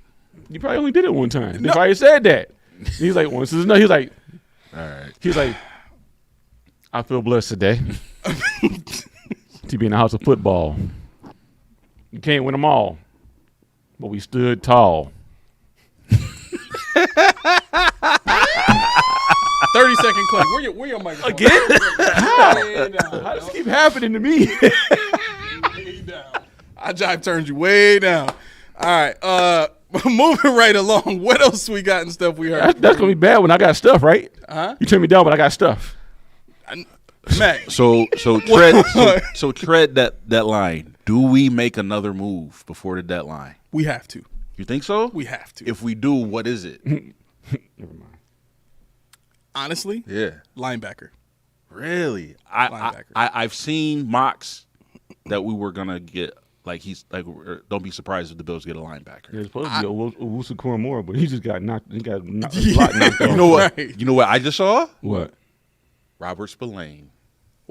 You probably only did it one time. If I had said that, he's like, once is enough. He's like, all right. He's like, I feel blessed today to be in the house of football. You can't win them all, but we stood tall. 30-second clip. Where your microphone? Again? How does this keep happening to me? Way down. I jive turned you way down. All right. Moving right along. What else we got in stuff we heard? That's gonna be bad when I got stuff, right? Huh? You turn me down, but I got stuff. Mac. So tread that line. Do we make another move before the deadline? We have to. You think so? We have to. If we do, what is it? Never mind. Honestly, Yeah. linebacker. Really? Linebacker. I've seen mocks that we were gonna get. Like don't be surprised if the Bills get a linebacker. It's supposed to be Owusu Koromora, but he just got knocked. He got knocked off. You know what? Right. You know what I just saw? What? Robert Spillane.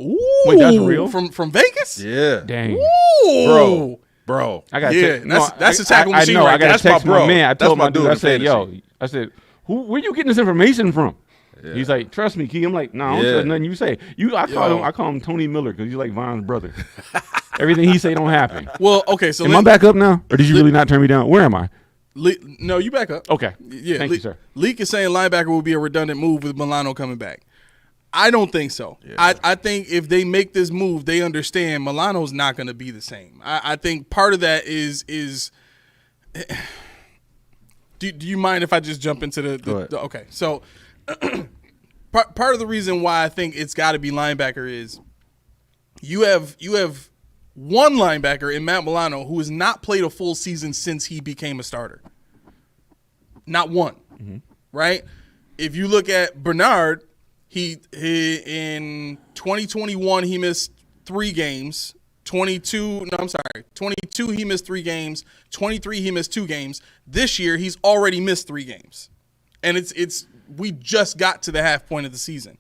Ooh. Wait, that's real? From Vegas? Yeah. Dang. Ooh. Bro. I got that's a tackle machine I know. right I got there. to text my man. I told my my dude. dude I in said, fantasy. I said, where you getting this information from? Yeah. He's like, trust me, Key. I'm like, no, I don't trust nothing you say. I call him Tony Miller because he's like Von's brother. Everything he say don't happen. Well, okay, so am I back up now, or did you really not turn me down? Where am I? No, you back up. Okay. Yeah, Thank you, sir. Leak is saying linebacker will be a redundant move with Milano coming back. I don't think so. Yeah. I think if they make this move, they understand Milano's not going to be the same. I think part of that is do you mind if I just jump into the okay. So part of the reason why I think it's got to be linebacker is you have one linebacker in Matt Milano who has not played a full season since he became a starter. Not one. Mm-hmm. Right? If you look at Bernard, he in 2021 he missed 3 games. 22 he missed 3 games. 23 he missed 2 games. This year he's already missed 3 games. And it's we just got to the half point of the season.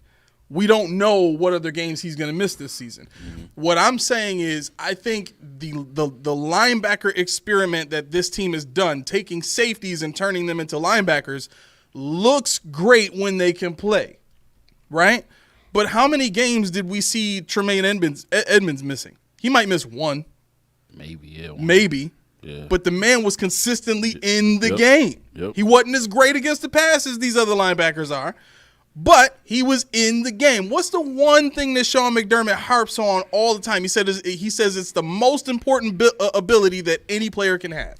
We don't know what other games he's going to miss this season. Mm-hmm. What I'm saying is I think the linebacker experiment that this team has done, taking safeties and turning them into linebackers, looks great when they can play, right? But how many games did we see Tremaine Edmonds missing? He might miss 1. Maybe, yeah. Maybe. Yeah. But the man was consistently in the game. Yep. He wasn't as great against the pass as these other linebackers are, but he was in the game. What's the one thing that Sean McDermott harps on all the time? He says it's the most important ability that any player can have.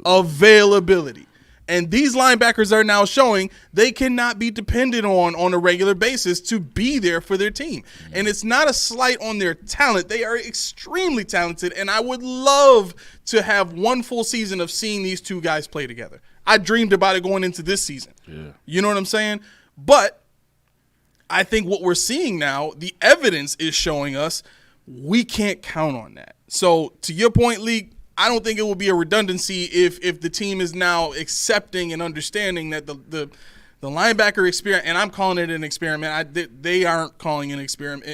Availability. And these linebackers are now showing they cannot be depended on a regular basis to be there for their team. And it's not a slight on their talent. They are extremely talented, and I would love to have one full season of seeing these two guys play together. I dreamed about it going into this season. Yeah. You know what I'm saying? But I think what we're seeing now, the evidence is showing us we can't count on that. So to your point, Lee, I don't think it will be a redundancy if the team is now accepting and understanding that the linebacker experiment, and I'm calling it an experiment. They aren't calling it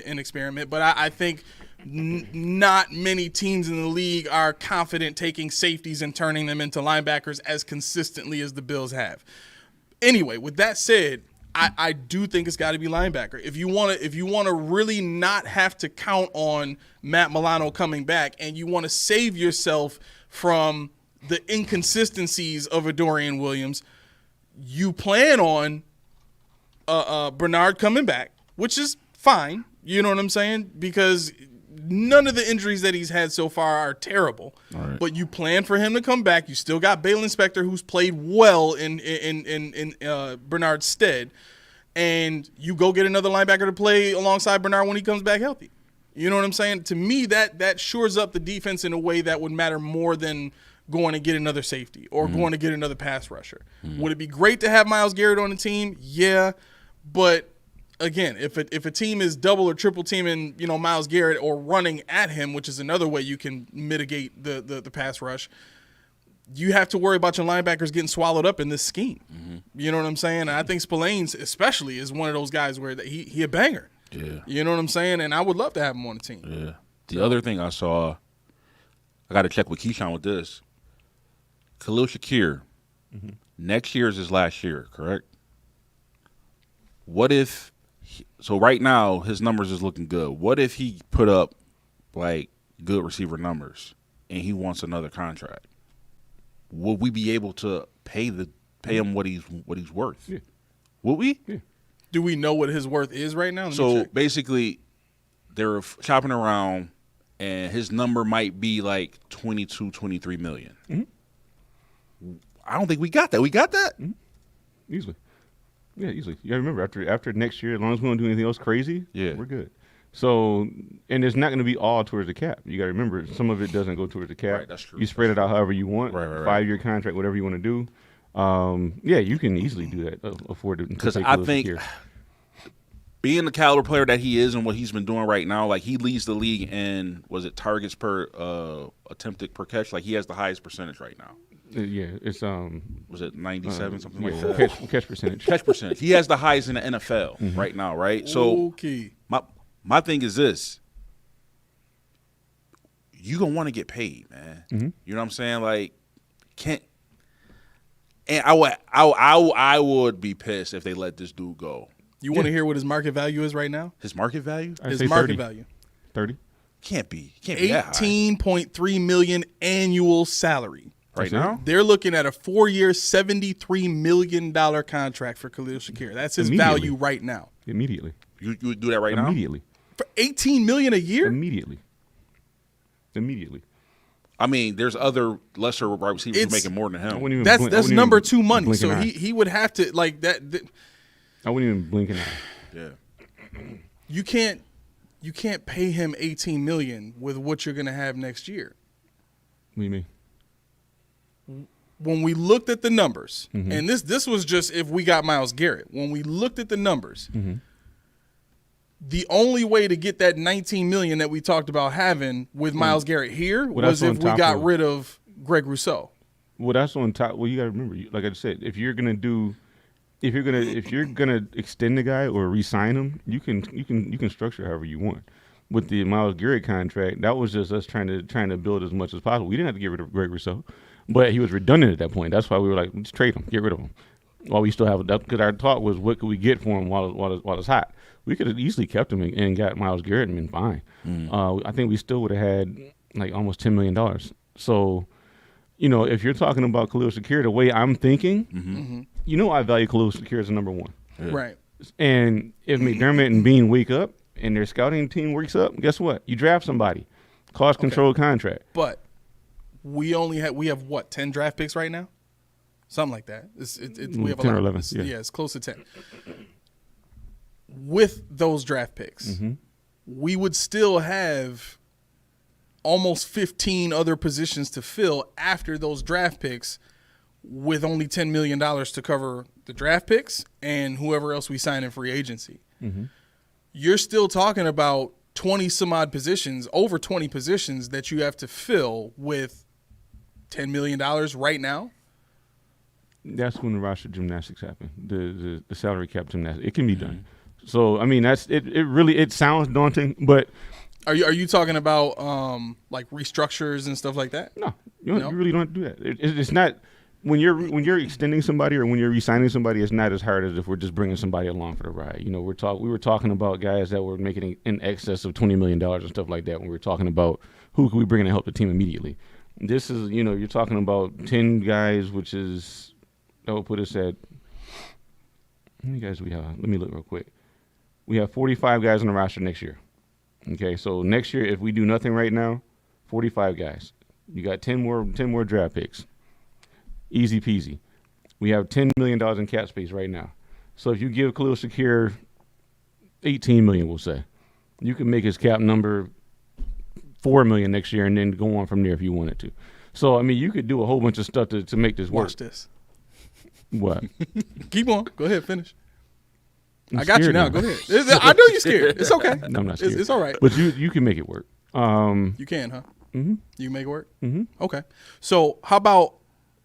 an experiment, but I think not many teams in the league are confident taking safeties and turning them into linebackers as consistently as the Bills have. Anyway, with that said, I do think it's got to be linebacker. If you want to really not have to count on Matt Milano coming back, and you want to save yourself from the inconsistencies of a Dorian Williams, you plan on Bernard coming back, which is fine. You know what I'm saying? Because none of the injuries that he's had so far are terrible. Right. But you plan for him to come back. You still got Balen Spector, who's played well in Bernard's stead, and you go get another linebacker to play alongside Bernard when he comes back healthy. You know what I'm saying? To me, that shores up the defense in a way that would matter more than going to get another safety or going to get another pass rusher. Would it be great to have Myles Garrett on the team? Yeah, but again, if a team is double or triple teaming, Myles Garrett or running at him, which is another way you can mitigate the pass rush, you have to worry about your linebackers getting swallowed up in this scheme. You know what I'm saying? And I think Spillane's especially is one of those guys where he a banger. Yeah. You know what I'm saying? And I would love to have him on the team. Yeah. The other thing I saw, I got to check with Keyshawn with this. Khalil Shakir, next year is his last year, correct? What if so right now his numbers is looking good. What if he put up like good receiver numbers and he wants another contract? Would we be able to pay him what he's worth? Yeah. Would we? Yeah. Do we know what his worth is right now? Let me So check. basically, they're shopping around, and his number might be like 22, 23 million. I don't think we got that. We got that? Easily. Yeah, easily. You got to remember, after next year, as long as we don't do anything else crazy, Yeah. we're good. So, and it's not going to be all towards the cap. You got to remember, some of it doesn't go towards the cap. Right, that's true. You spread it out however you want. Right. 5-year contract, whatever you want to do. Yeah, you can easily do that. Afford to Because take I those think here. being the caliber player that he is and what he's been doing right now, like he leads the league in, was it targets per attempted per catch? Like he has the highest percentage right now. Yeah, it's Was it 97, something like yeah, that? catch percentage. Catch percentage. He has the highest in the NFL right now, right? So okay. my thing is this. You gonna want to get paid, man. You know what I'm saying? Like, can't. And I would be pissed if they let this dude go. You want to hear what his market value is right now? His market value I'd His say market 30. value. 30. can't be that high. $18.3 million annual salary. Right That's it? now. They're looking at a 4-year, $73 million contract for Khalil Shakir. That's his Immediately. value right now. Immediately. You would do that right now? Immediately. For $18 million a year? Immediately. I mean, there's other lesser wide receivers who It's- making more than I him. wouldn't even That's blink- I wouldn't number even 2 money. blink So an eye. he would have to like that. I wouldn't even blink an eye. Yeah. You can't pay him $18 million with what you're going to have next year. What do you mean? When we looked at the numbers, and this was just if we got Myles Garrett. When we looked at the numbers, the only way to get that $19 million that we talked about having with Myles Garrett here Well, was that's if on we top got of- rid of Greg Rousseau. Well, that's on top. Well, you got to remember, like I said, if you're gonna extend the guy or re-sign him, you can structure however you want. With the Myles Garrett contract, that was just us trying to build as much as possible. We didn't have to get rid of Greg Rousseau, but he was redundant at that point. That's why we were like, let's trade him, get rid of him. While we still have that, because our thought was, what could we get for him while it's hot? We could have easily kept him and got Myles Garrett and been fine. I think we still would have had like almost $10 million. So, if you're talking about Khalil Shakir, the way I'm thinking, I value Khalil Shakir as a number one. Yeah. Right. And if McDermott and Bean wake up and their scouting team wakes up, guess what? You draft somebody. Cost control contract. But we have what, 10 draft picks right now? something like that. We have 10 a lot. or 11. Yeah, it's close to 10. With those draft picks, we would still have almost 15 other positions to fill after those draft picks, with only $10 million to cover the draft picks and whoever else we sign in free agency. You're still talking about 20 some odd positions, over 20 positions that you have to fill with $10 million right now. That's when the roster gymnastics happen. The salary cap gymnastics. It can be done. So I mean, that's it. It really sounds daunting, but are you talking about like restructures and stuff like that? No, you really don't do that. It's not when you're extending somebody or when you're re-signing somebody. It's not as hard as if we're just bringing somebody along for the ride. You know, we were talking about guys that were making in excess of $20 million and stuff like that. When we were talking about who could we bring in to help the team immediately. This is, you're talking about 10 guys, which is that will put us at how many guys do we have? Let me look real quick. We have 45 guys on the roster next year. Okay, so next year, if we do nothing right now, 45 guys. You got 10 more draft picks. Easy peasy. We have $10 million in cap space right now. So if you give Khalil Shakir $18 million, we'll say, you can make his cap number $4 million next year and then go on from there if you wanted to. So, I mean, you could do a whole bunch of stuff to make this work. Watch this. What? Keep on. Go ahead. Finish. I'm I got you scared now. Go ahead. I know you're scared. It's okay. No, I'm not scared. It's all right. But you can make it work. You can, huh? Mm-hmm. You can make it work? Mm-hmm. Okay. So how about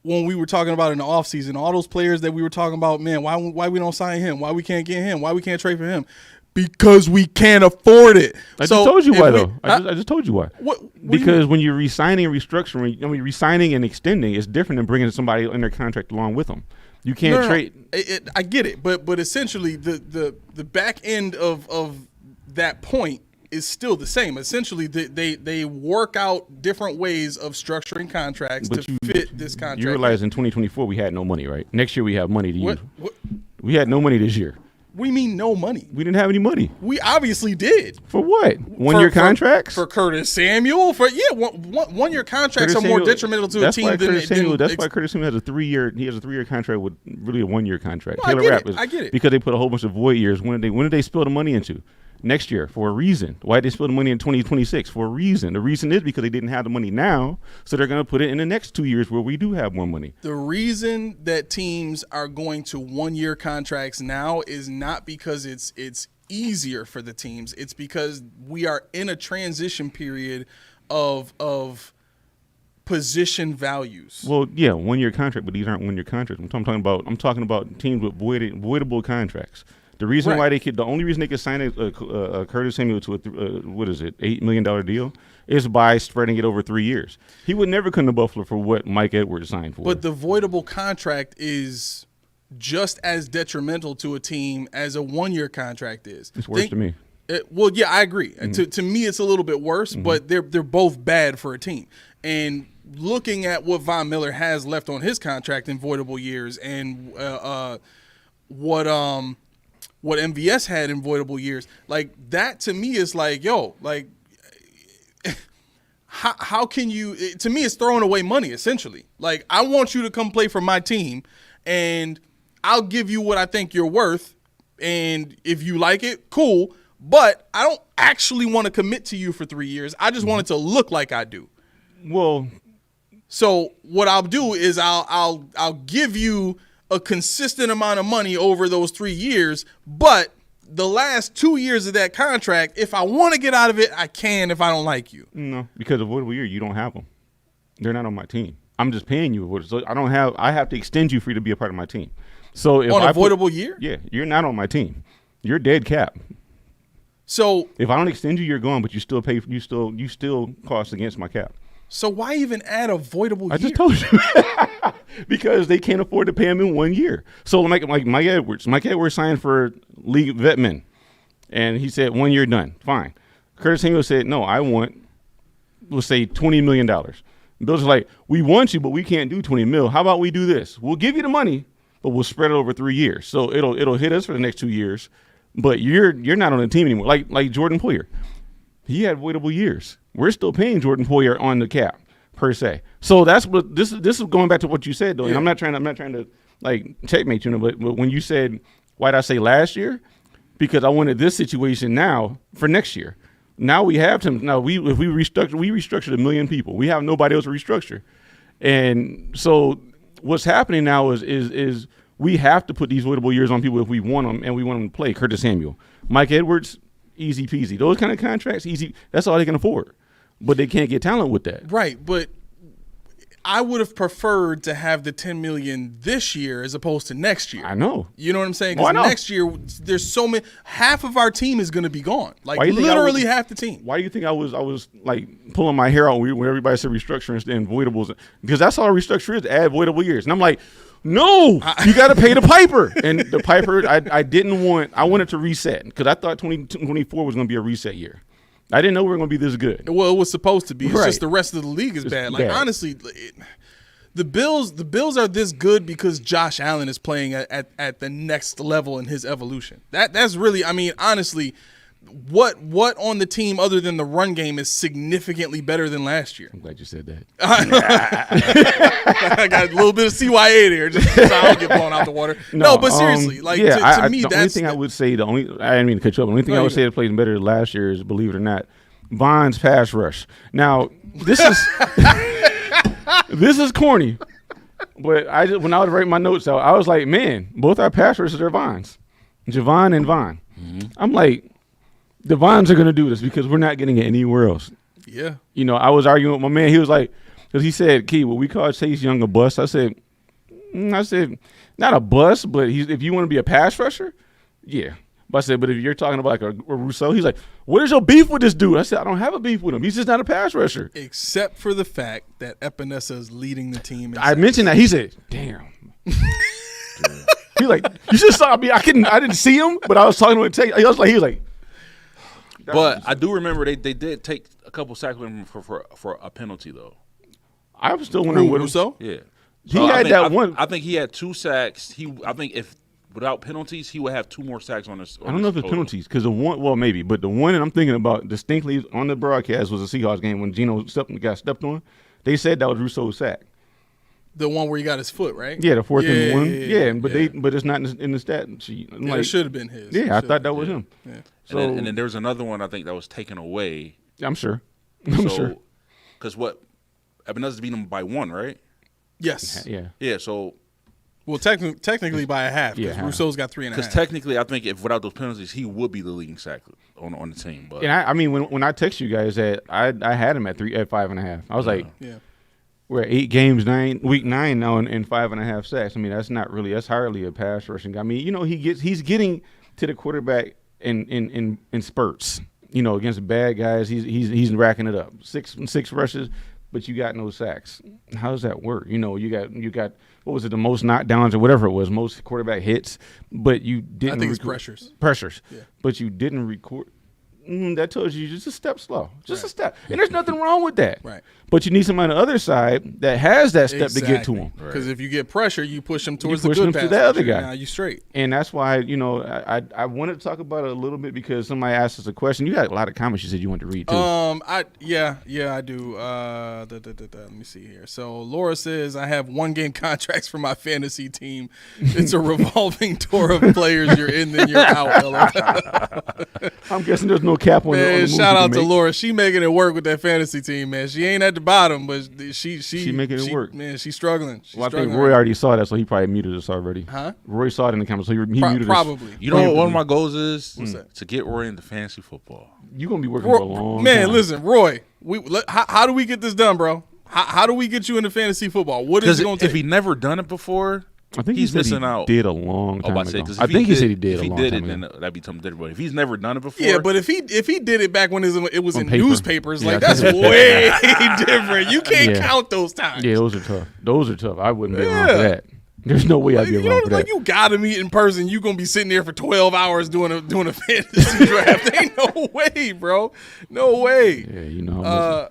when we were talking about in the offseason, all those players that we were talking about, man, why we don't sign him? Why we can't get him? Why we can't trade for him? Because we can't afford it. I just told you why, though. I just told you why. Because when you're re-signing and restructuring, re-signing and extending, it's different than bringing somebody in their contract along with them. You can't trade. I get it, but essentially the back end of that point is still the same. Essentially, they work out different ways of structuring contracts fit this contract. You realize in 2024 we had no money, right? Next year we have money to use. We had no money this year. What do you mean no money? We didn't have any money. We obviously did. For what? One-year contracts? For Curtis Samuel? One-year contracts Curtis are more detrimental to a team than that's why Curtis Samuel has a 3-year contract with really a 1-year contract. No, I get it. Because they put a whole bunch of void years. When did they spill the money into? Next year, for a reason. Why did they spill the money in 2026? For a reason. The reason is because they didn't have the money now, so they're going to put it in the next 2 years where we do have more money. The reason that teams are going to 1-year contracts now is not because it's easier for the teams. It's because we are in a transition period of position values. Well, yeah, 1-year contract, but these aren't 1-year contracts. I'm talking about teams with voidable contracts. The reason why the only reason they could sign a Curtis Samuel to $8 million deal is by spreading it over 3 years. He would never come to Buffalo for what Mike Edwards signed for. But the voidable contract is just as detrimental to a team as a 1-year contract is. It's worse to me. Well, yeah, I agree. Mm-hmm. To me, it's a little bit worse, but they're both bad for a team. And looking at what Von Miller has left on his contract in voidable years and what MVS had in voidable years, like that to me is like, how can you, to me it's throwing away money essentially. Like I want you to come play for my team and I'll give you what I think you're worth. And if you like it, cool. But I don't actually want to commit to you for 3 years. I just want it to look like I do. Well, so what I'll do is I'll give you a consistent amount of money over those 3 years, but the last 2 years of that contract, if I want to get out of it, I can if I don't like you. No, because of voidable year, you don't have them. They're not on my team. I'm just paying you. So I have to extend you for you to be a part of my team. So if on a voidable year? Yeah, you're not on my team. You're dead cap. So if I don't extend you, you're gone, but you still pay. You still cost against my cap. So why even add a voidable year? I just told you. Because they can't afford to pay him in 1 year. So like Mike Edwards signed for league vetmen, and he said 1 year done. Fine. Curtis Samuel said, no, I want, we'll say $20 million. Bill's like, we want you, but we can't do 20 mil. How about we do this? We'll give you the money, but we'll spread it over 3 years. So it'll hit us for the next 2 years, but you're not on the team anymore. Like Jordan Poyer. He had voidable years. We're still paying Jordan Poyer on the cap. per se. So that's what this is going back to what you said though. And I'm not trying to like checkmate you, but when you said why did I say last year? Because I wanted this situation now for next year. Now we have him. Now we restructured $1 million people. We have nobody else to restructure. And so what's happening now is we have to put these voidable years on people if we want them and we want them to play. Curtis Samuel, Mike Edwards, easy peasy. Those kind of contracts, easy. That's all they can afford. But they can't get talent with that. Right, but I would have preferred to have the $10 million this year as opposed to next year. I know. You know what I'm saying? Because next year, there's so many. Half of our team is going to be gone. Like literally half the team. Why do you think I was like pulling my hair out when everybody said restructuring and voidables? Because that's all restructure is, add voidable years. And I'm like, no, you got to pay the piper. And the piper, I wanted to reset because I thought 2024 was going to be a reset year. I didn't know we were going to be this good. Well, it was supposed to be. It's right. just the rest of the league is bad. Like, bad. honestly, the Bills are this good because Josh Allen is playing at the next level in his evolution. That's really, I mean, honestly, what on the team other than the run game is significantly better than last year? I'm glad you said that. I got a little bit of CYA there just so I don't get blown out the water. No, but seriously, like to me, the only thing I would say, I didn't mean to cut you up. The only thing I would say that plays better than last year is, believe it or not, Von's pass rush. Now, this is this is corny, but when I was writing my notes out, I was like, man, both our pass rushes are Von's, Javon and Von. Mm-hmm. I'm like, the Vons are going to do this because we're not getting it anywhere else. Yeah. You know, I was arguing with my man. He was like, because he said, Key, will we call Chase Young a bust? I said, not a bust, but if you want to be a pass rusher, yeah. But I said, but if you're talking about like a Rousseau, he's like, what is your beef with this dude? I said, I don't have a beef with him. He's just not a pass rusher. Except for the fact that Epinesa is leading the team. I mentioned that. He said, damn. He like, you just saw me. I didn't see him, but I was talking to him. He was like. But I do remember they did take a couple sacks with him for a penalty though. I was still wondering what Rousseau? Yeah, he had that one. I think he had 2 sacks. I think if without penalties, he would have 2 more sacks on his. I don't know if it's penalties because the one, well, maybe, but the one that I'm thinking about distinctly on the broadcast was a Seahawks game when Geno got stepped on. They said that was Rousseau's sack. The one where he got his foot, right? Yeah, the 4th and 1. Yeah, but it's not in the stat sheet. It should have been his. Yeah, I thought that was him. Yeah. So, and then there was another one I think that was taken away. I'm sure. I'm sure. Because Ebenezer beat him by 1, right? Yes. Yeah. Yeah. So. Well, technically by a half because Rousseau's got 3.5. Because technically, I think if without those penalties, he would be the leading sack on the team. But and I mean, when I text you guys that I had him at 5.5. I was like, yeah. We're at 8 games, week 9 now, and 5.5 sacks. I mean, that's hardly a pass rushing guy. I mean, you know, he's getting to the quarterback in spurts. You know, against bad guys, he's racking it up. Six rushes, but you got no sacks. How does that work? You know, you got what was it, the most knockdowns or whatever it was, most quarterback hits, but you didn't. I think it's pressures. Yeah. But you didn't record. That tells you just a step slow, just right. a step, and there's nothing wrong with that. Right. But you need somebody on the other side that has that step to get to him. Because if you get pressure, you push him towards the good pass. To the other guy. Now you straight. And that's why, you know, I wanted to talk about it a little bit because somebody asked us a question. You got a lot of comments you said you wanted to read too. I do. Let me see here. So Laura says I have 1-game contracts for my fantasy team. It's a revolving door of players. You're in, then you're out. I'm guessing there's no cap on the Man, on the shout out to Laura. She making it work with that fantasy team, man. She ain't at the bottom, but she making it work. Man, she's struggling. I think Roy already saw that, so he probably muted us already. Huh? Roy saw it in the comments, so he muted us. Probably. You know what one of my goals is? To get Roy into fantasy football. You're going to be working for a long time. Man, listen, Roy, how do we get this done, bro? How do we get you into fantasy football? What is it going to take? If he never done it before, I think he's missing out. Did a long time ago. I think he said he did a long time. If he did it, then that'd be something different. But if he's never done it before, yeah. But if he did it back when it was in paper. newspapers, like that's way different. You can't count those times. Yeah, those are tough. I wouldn't be around for that. There's no way I'd be around for that. Like you gotta meet in person. You gonna be sitting there for 12 hours doing a fantasy draft. Ain't no way, bro. No way. Yeah, you know.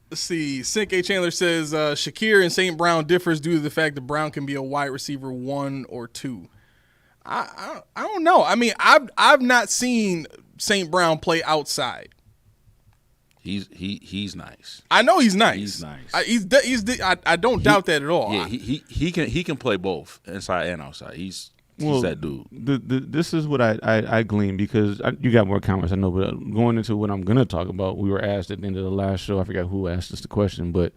Let's see. Sink A. Chandler says Shakir and St. Brown differs due to the fact that Brown can be a wide receiver 1 or 2. I don't know. I mean, I've not seen St. Brown play outside. He's nice. I know he's nice. He's nice. I don't doubt that at all. Yeah, he can play both inside and outside. He's that dude. This is what I glean because you got more comments, I know, but going into what I'm going to talk about, we were asked at the end of the last show, I forgot who asked us the question, but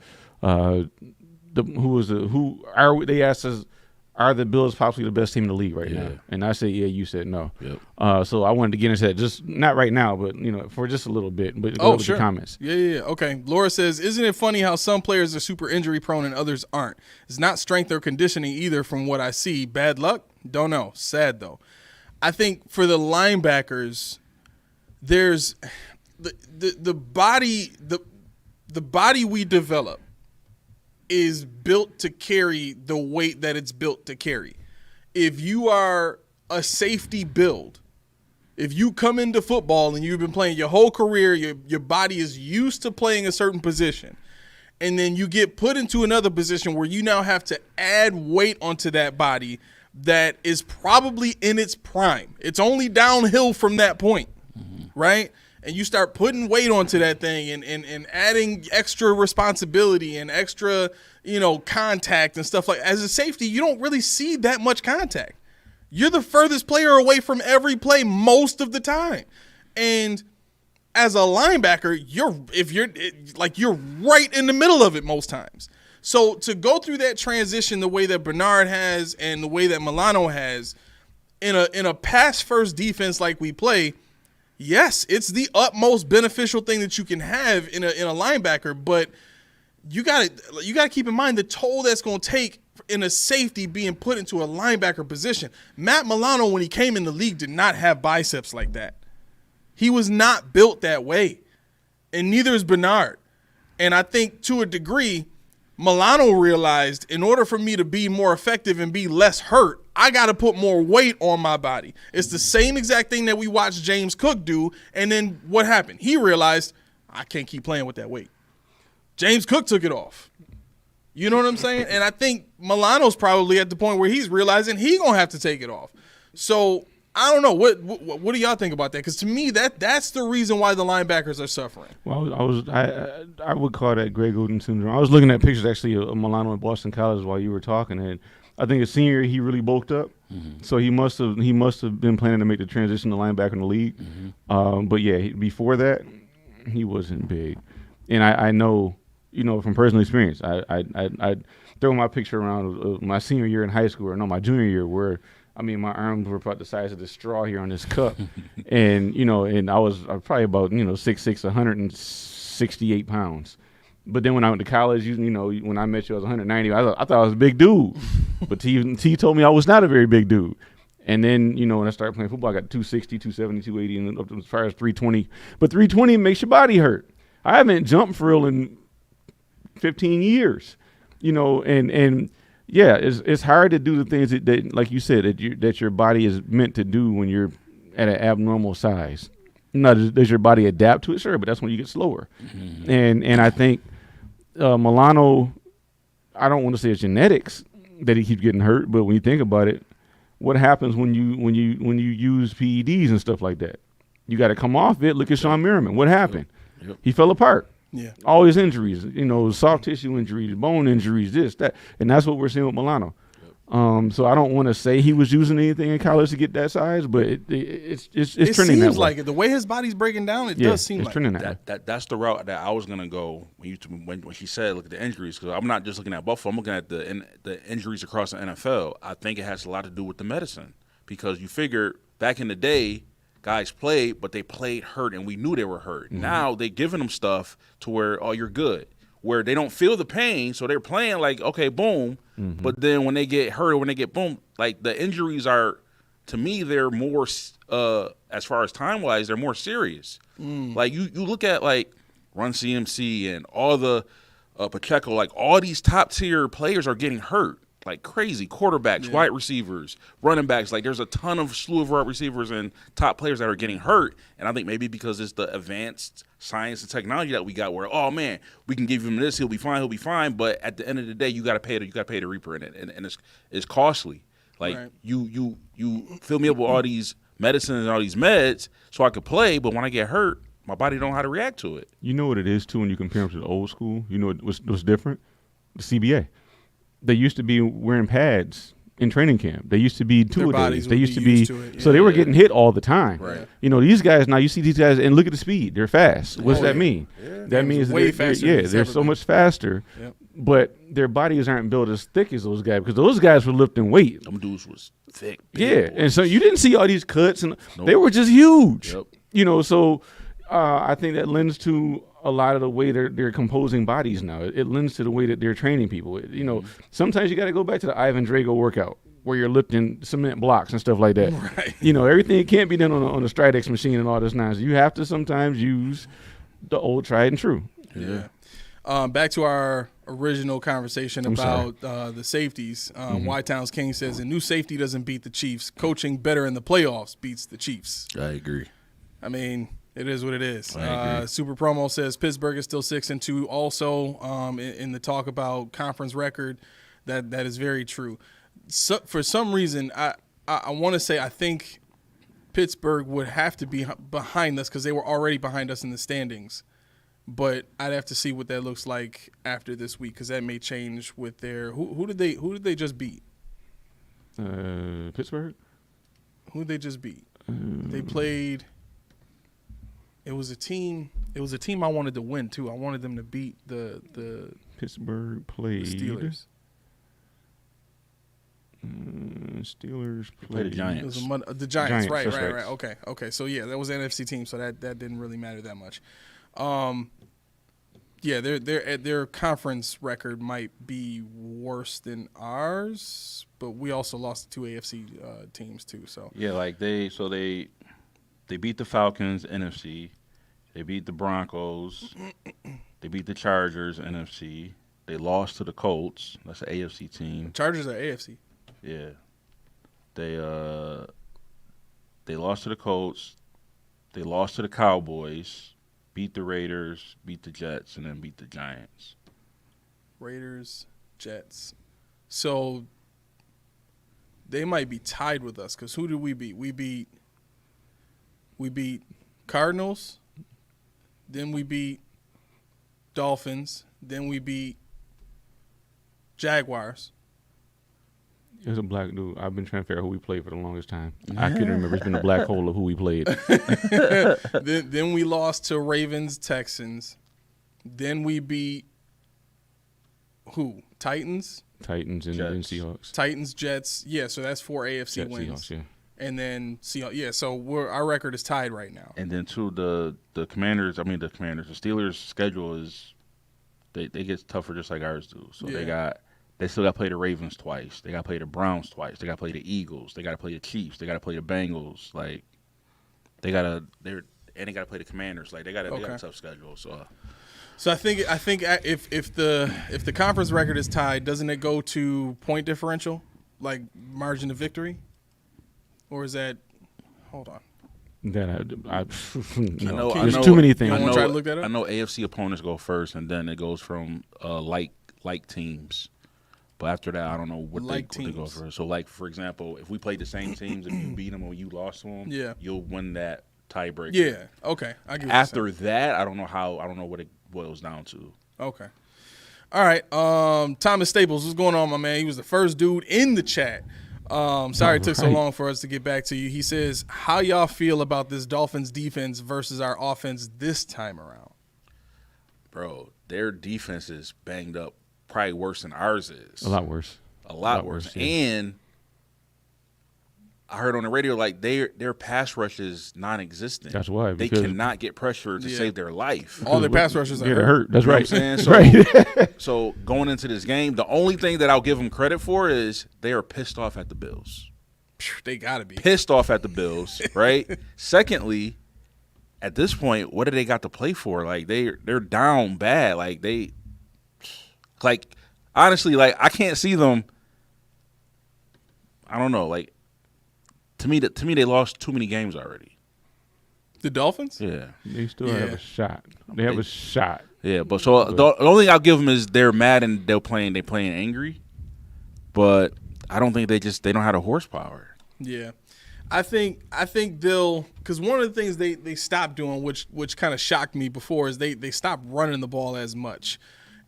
they asked us, are the Bills possibly the best team in the league right now? And I said, yeah, you said no. Yep. So I wanted to get into that, just not right now, but for just a little bit. But go with the comments. Yeah. Okay. Laura says, isn't it funny how some players are super injury prone and others aren't? It's not strength or conditioning either from what I see. Bad luck? Don't know. Sad though. I think for the linebackers, there's the body we develop is built to carry the weight that it's built to carry. If you are a safety build, if you come into football and you've been playing your whole career, your body is used to playing a certain position, and then you get put into another position where you now have to add weight onto that body that is probably in its prime. It's only downhill from that point, right? And you start putting weight onto that thing and adding extra responsibility and extra, contact and stuff like that. As a safety, you don't really see that much contact. You're the furthest player away from every play most of the time. And as a linebacker, you're right in the middle of it most times. So to go through that transition the way that Bernard has and the way that Milano has in a pass-first defense like we play, yes, it's the utmost beneficial thing that you can have in a linebacker, but you got to keep in mind the toll that's going to take in a safety being put into a linebacker position. Matt Milano, when he came in the league, did not have biceps like that. He was not built that way, and neither is Bernard. And I think to a degree, Milano realized in order for me to be more effective and be less hurt, I got to put more weight on my body. It's the same exact thing that we watched James Cook do, and then what happened? He realized, I can't keep playing with that weight. James Cook took it off. You know what I'm saying? And I think Milano's probably at the point where he's realizing he's going to have to take it off. So I don't know. What do y'all think about that? Because to me, that's the reason why the linebackers are suffering. Well, I would call that Greg Oden syndrome. I was looking at pictures actually of Milano at Boston College while you were talking, and I think his senior year he really bulked up. Mm-hmm. So he must have been planning to make the transition to linebacker in the league. Mm-hmm. But yeah, before that, he wasn't big. And I know, from personal experience, I throw my picture around of my senior year in high school, or no, my junior year, where my arms were about the size of the straw here on this cup, and and I was probably about 6'6", 168 pounds. But then when I went to college, when I met you, I was 190. I thought I was a big dude, but T told me I was not a very big dude. And then when I started playing football, I got 260, 270, 280, and up to as far as 320. But 320 makes your body hurt. I haven't jumped for real in 15 years, and yeah, it's hard to do the things that like you said, that your body is meant to do when you're at an abnormal size. Now, does your body adapt to it? Sure, but that's when you get slower. Mm-hmm. And I think Milano, I don't want to say it's genetics that he keeps getting hurt, but when you think about it, what happens when you use PEDs and stuff like that? You got to come off it. Look at Sean Merriman. What happened? Yep. He fell apart. Yeah. All his injuries, soft tissue injuries, bone injuries, this, that. And that's what we're seeing with Milano. Yep. So I don't want to say he was using anything in college to get that size, but it's trending that way. It seems like it. The way his body's breaking down, it does seem like trending that's the route that I was going to go when she said look at the injuries, because I'm not just looking at Buffalo. I'm looking at the injuries across the NFL. I think it has a lot to do with the medicine, because you figure back in the day, guys played, but they played hurt, and we knew they were hurt. Mm-hmm. Now they're giving them stuff to where, you're good, where they don't feel the pain, so they're playing like, okay, boom. Mm-hmm. But then when they get hurt or when they get boom, like the injuries are, to me, they're more, as far as time-wise, they're more serious. Mm. Like you look at like Run CMC and all the Pacheco, like all these top-tier players are getting hurt. Like crazy quarterbacks, wide receivers, running backs. Like there's a ton of slew of wide receivers and top players that are getting hurt. And I think maybe because it's the advanced science and technology that we got, where we can give him this, he'll be fine. But at the end of the day, you got to pay the reaper in it, and it's costly. Like you fill me up with all these medicines and all these meds so I could play, but when I get hurt, my body don't know how to react to it. You know what it is too when you compare them to the old school. You know what's different? The CBA. They used to be wearing pads in training camp. They used to be two-a-days. They used to be so they were getting hit all the time. Right. You know, these guys now. You see these guys and look at the speed. They're fast. What's that mean? Yeah. That means way they're faster. they're so much faster. Yep. But their bodies aren't built as thick as those guys because those guys were lifting weight. Them dudes was thick. Yeah, and so you didn't see all these cuts, and Nope. they were just huge. Yep. You know, so I think that lends to a lot of the way they're composing bodies now. It lends to the way that they're training people. You know, sometimes you got to go back to the Ivan Drago workout where you're lifting cement blocks and stuff like that. Right. You know, everything can't be done on the Stridex machine and all this nonsense. You have to sometimes use the old tried and true. Yeah. Back to our original conversation about the safeties. Y-Town's King says, a new safety doesn't beat the Chiefs. Coaching better in the playoffs beats the Chiefs. I agree. I mean, it is what it is. I agree. Super Promo says Pittsburgh is still 6-2. Also, in the talk about conference record, that is very true. So, for some reason, I want to say I think Pittsburgh would have to be behind us because they were already behind us in the standings. But I'd have to see what that looks like after this week because that may change with their who did they just beat? Pittsburgh. Who did they just beat? They played. It was a team. It was a team I wanted to win too. I wanted them to beat the Pittsburgh played Steelers. Steelers Played the It Giants. was the Giants. Right. that's right. Okay. So yeah, that was an NFC team. So that didn't really matter that much. Yeah, their conference record might be worse than ours, but we also lost two AFC teams too. So Yeah, like they beat the Falcons, NFC. They beat the Broncos. They beat the Chargers, NFC. They lost to the Colts. That's an AFC team. Chargers are AFC. Yeah. They lost to the Colts. They lost to the Cowboys. Beat the Raiders, beat the Jets, and then beat the Giants. Raiders, Jets. So they might be tied with us because who did we beat? We beat Cardinals, then we beat Dolphins, then we beat Jaguars. There's a black dude. I've been trying to figure out who we played for the longest time. I couldn't remember. It's been a black hole of who we played. Then we lost to Ravens, Texans. Then we beat who? Titans and Seahawks. Titans, Jets. Yeah, so that's 4 AFC Jets, wins. Seahawks, yeah. And then Seahawks. Yeah, so our record is tied right now. And then too, the Steelers' schedule is they get tougher just like ours do. So they still got to play the Ravens twice. They got to play the Browns twice. They got to play the Eagles. They got to play the Chiefs. They got to play the Bengals. Like they got to play the Commanders. Like they got a tough schedule. So I think if the conference record is tied, doesn't it go to point differential, like margin of victory, or is that? Hold on. There's too many things. You want to try to look that up? I know AFC opponents go first, and then it goes from like teams. But after that, I don't know what they go for. So, like for example, if we played the same teams and you beat them or you lost to them, you'll win that tiebreaker. Yeah. Okay. I get what After that, I don't know what it boils down to. Okay. All right. Thomas Staples, what's going on, my man? He was the first dude in the chat. Sorry it took so long for us to get back to you. He says, how y'all feel about this Dolphins defense versus our offense this time around? Bro, their defense is banged up. Probably worse than ours is. A lot worse. A lot worse. Yeah. And I heard on the radio like their pass rush is non-existent. That's why they cannot get pressure to save their life. All their pass rushers are hurt. That's right. You know what I'm saying? So going into this game, the only thing that I'll give them credit for is they are pissed off at the Bills. They gotta be pissed off at the Bills, right? Secondly, at this point, what do they got to play for? Like they're down bad. Like honestly, like I can't see them. I don't know. Like to me, they lost too many games already. The Dolphins? Yeah, they still have a shot. They have a shot. Yeah, but the only thing I'll give them is they're mad and they're playing angry. But I don't think they don't have the horsepower. Yeah. I think they'll, because one of the things they stopped doing, which kind of shocked me before, is they stopped running the ball as much.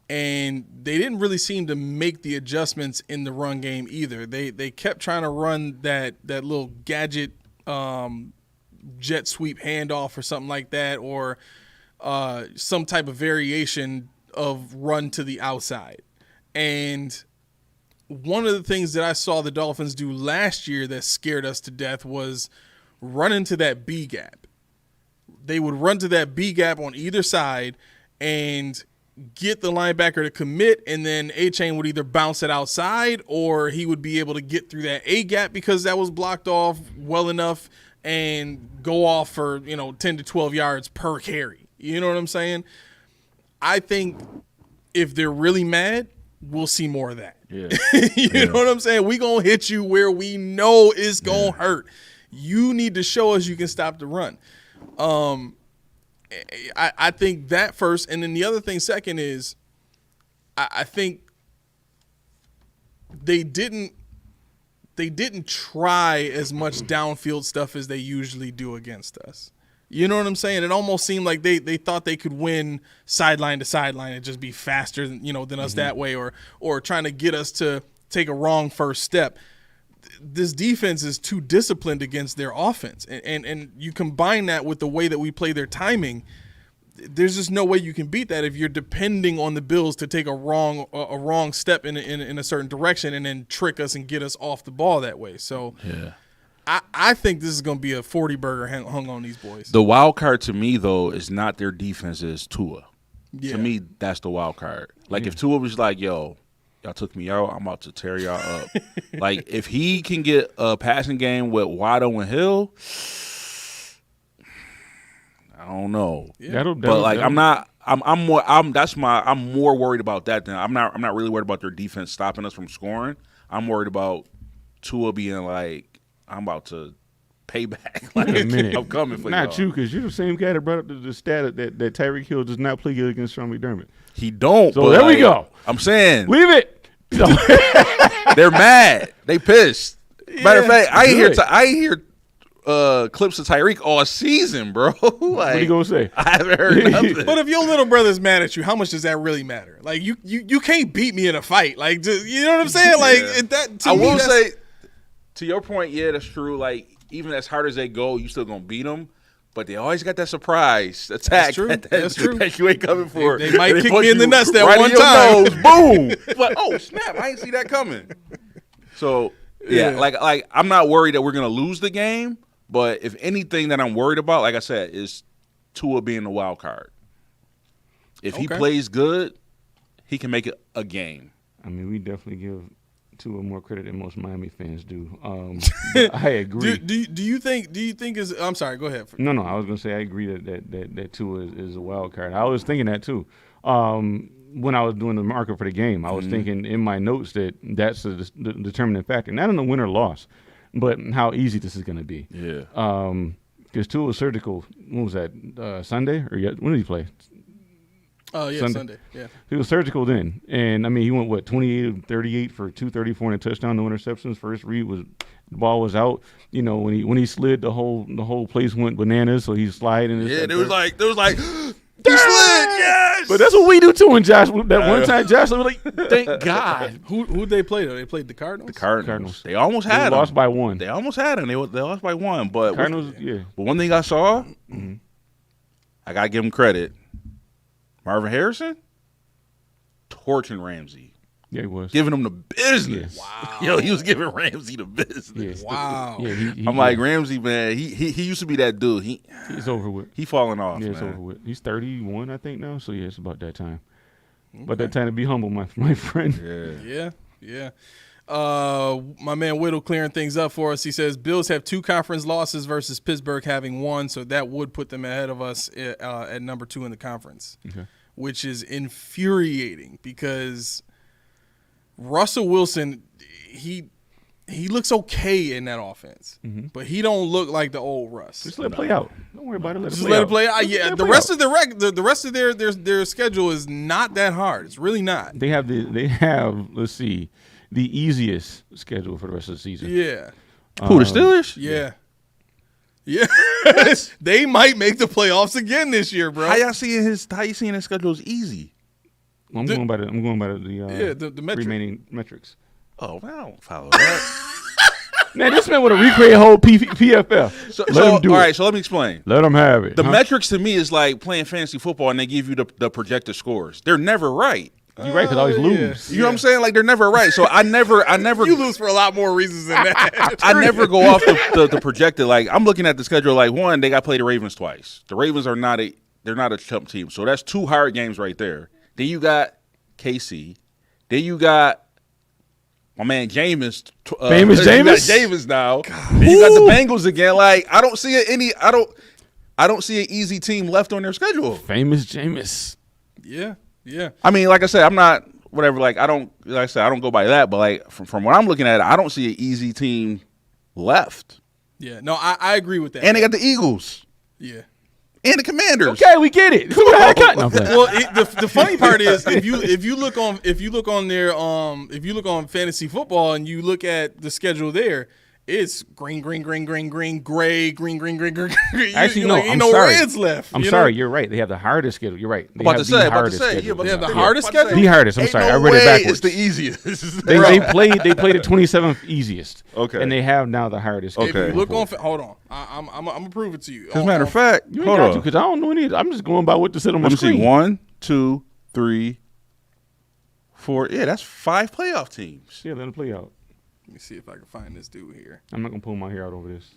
And they didn't really seem to make the adjustments in the run game either. They kept trying to run that little gadget jet sweep handoff or something like that, or some type of variation of run to the outside. And one of the things that I saw the Dolphins do last year that scared us to death was run into that B gap. They would run to that B gap on either side and get the linebacker to commit, and then A-Chain would either bounce it outside or he would be able to get through that A gap because that was blocked off well enough and go off for 10 to 12 yards per carry. You know what I'm saying? I think if they're really mad, we'll see more of that. Yeah. You know what I'm saying? We gonna hit you where we know it's gonna hurt. You need to show us you can stop the run. I think that first, and then the other thing second is I think they didn't try as much downfield stuff as they usually do against us. You know what I'm saying? It almost seemed like they thought they could win sideline to sideline and just be faster than us that way, or trying to get us to take a wrong first step. This defense is too disciplined against their offense, and you combine that with the way that we play their timing. There's just no way you can beat that if you're depending on the Bills to take a wrong step in a certain direction and then trick us and get us off the ball that way. So Yeah. I think this is going to be a 40-burger hung on these boys. The wild card to me, though, is not their defense, it's Tua. Yeah. To me, that's the wild card. Like, if Tua was like, yo, y'all took me out, I'm about to tear y'all up. Like, if he can get a passing game with Waddle and Hill, I don't know. Yeah. But like, I'm more worried about that than I'm not really worried about their defense stopping us from scoring. I'm worried about Tua being like, I'm about to pay back. Like, Wait a minute. I'm coming for Not y'all. you, because you're the same guy that brought up the stat that Tyreek Hill does not play good against Sean McDermott. He don't. So but there we like, go. I'm saying Leave it. they're mad. They pissed. Matter of fact, I hear clips of Tyreek all season, bro. Like, What are you gonna say? I haven't heard nothing. But if your little brother's mad at you, how much does that really matter? Like, you can't beat me in a fight. Like, you know what I'm saying? Like, that to I me, will that's- say, to your point, yeah, that's true. Like, even as hard as they go, you still gonna beat them. But they always got that surprise attack. That's true. That's true. That you ain't coming for. They might kick punch me in the you nuts that right one in your time. nose. Boom. Like, oh snap! I ain't see that coming. So yeah, Yeah. like I'm not worried that we're gonna lose the game. But if anything that I'm worried about, like I said, is Tua being the wild card. If he Okay. plays good, he can make it a game. I mean, we definitely give Tua more credit than most Miami fans do. But I agree. Do you think is? I'm sorry. Go ahead. No, I was gonna say I agree that Tua is a wild card. I was thinking that too. When I was doing the marker for the game, I was thinking in my notes that's the determining factor, not in the win or loss, but how easy this is going to be. Yeah. Because Tua was surgical. When was that? Sunday or when did he play? Oh yeah, Sunday. Yeah. He was surgical then, and I mean he went 28 of 38 for 234 and a touchdown, no interceptions. First read was the ball was out. You know when he slid, the whole place went bananas. So he's sliding. Yeah, there was like he slid, yes. But that's what we do too. And Josh, that one time, Josh was like, "Thank God." Who'd they play though? They played the Cardinals. The Cardinals. Cardinals. They almost They had him. lost by one. They almost had him. They lost by one. But Cardinals, yeah. But one thing I saw, I gotta give him credit. Marvin Harrison torching Ramsey, Yeah, he was. giving him the business. Yeah. Wow. Yo, he was giving Ramsey the business. Yeah. Wow. Yeah, I'm like, Ramsey, man. He used to be that dude. he's over with. He falling off, Yeah, man. it's over with. He's 31, I think now. So yeah, it's about that time. About that time to be humble, my friend. Yeah. Yeah. My man Whittle clearing things up for us. He says Bills have 2 conference losses versus Pittsburgh having 1, so that would put them ahead of us at number 2 in the conference, which is infuriating because Russell Wilson, he looks okay in that offense, but he don't look like the old Russ. Just let it play out. Don't worry about it. Just let it play out. Yeah, the rest of the rest of their schedule is not that hard. It's really not. They have let's see, the easiest schedule for the rest of the season. Yeah. Who, the Steelers? Yeah. Yeah, they might make the playoffs again this year, bro. How you seeing his schedule is easy? Well, I'm going by the the metric. remaining metrics. Oh, man, I don't follow that. Man, this man want to recreate a whole PFF. So him do all it. right, so let me explain. Let him have it. The metrics to me is like playing fantasy football and they give you the projected scores. They're never right. You're right, because I always lose. You know what I'm saying? Like they're never right. So I never. You lose for a lot more reasons than that. I never go off the projected. Like I'm looking at the schedule. Like one, they got to play the Ravens twice. The Ravens are not a chump team. So that's 2 hard games right there. Then you got KC. Then you got my man Jameis. Famous You got Jameis? Jameis now. Then you got the Bengals again. Like I don't see I don't see an easy team left on their schedule. Famous Jameis. Yeah. I mean, like I said, I'm not whatever. Like I don't go by that. But like from what I'm looking at, I don't see an easy team left. Yeah. No, I agree with that. And they got the Eagles yeah. and the Commanders. Okay, we get it. No, Well, the funny part is if you look on fantasy football and you look at the schedule there, it's green, gray, green. Actually, no, ain't I'm no sorry. reds left. I'm sorry, you're right. They have the hardest schedule. You're right. They About have to the say, hardest yeah, schedule. but They have the yeah. hardest schedule? The hardest. I'm Ain't sorry, no I read way it backwards. It's the easiest. They played the 27th easiest. Okay. And they have now the hardest. Okay. If you look on, hold on, I'm gonna prove it to you. As a matter of fact, You ain't hold got to, on. because I don't know any. I'm just going by what to sit on my Let me screen. see. 1, 2, 3, 4. Yeah, that's 5 playoff teams. Yeah, let them play out. Let me see if I can find this dude here. I'm not gonna pull my hair out over this.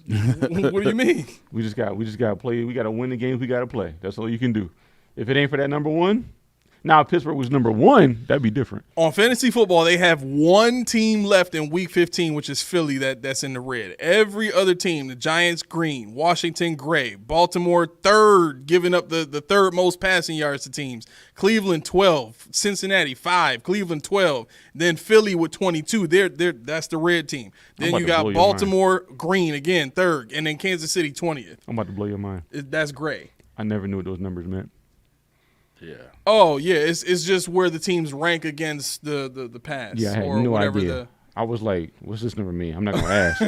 What do you mean? We just got to play. We got to win the games we got to play. That's all you can do. If it ain't for that number one, now if Pittsburgh was number one, that'd be different. On fantasy football, they have one team left in Week 15, which is Philly. That's in the red. Every other team, the Giants green, Washington gray, Baltimore third, giving up the third most passing yards to teams. Cleveland 12, Cincinnati 5, Cleveland 12, then Philly with 22. That's the red team. Then you got Baltimore green again, third, and then Kansas City 20th. I'm about to blow your mind. That's gray. I never knew what those numbers meant. Yeah. Oh yeah, it's just where the teams rank against the pass. Yeah, I had or no whatever idea. I was like, what's this number mean? I'm not gonna ask.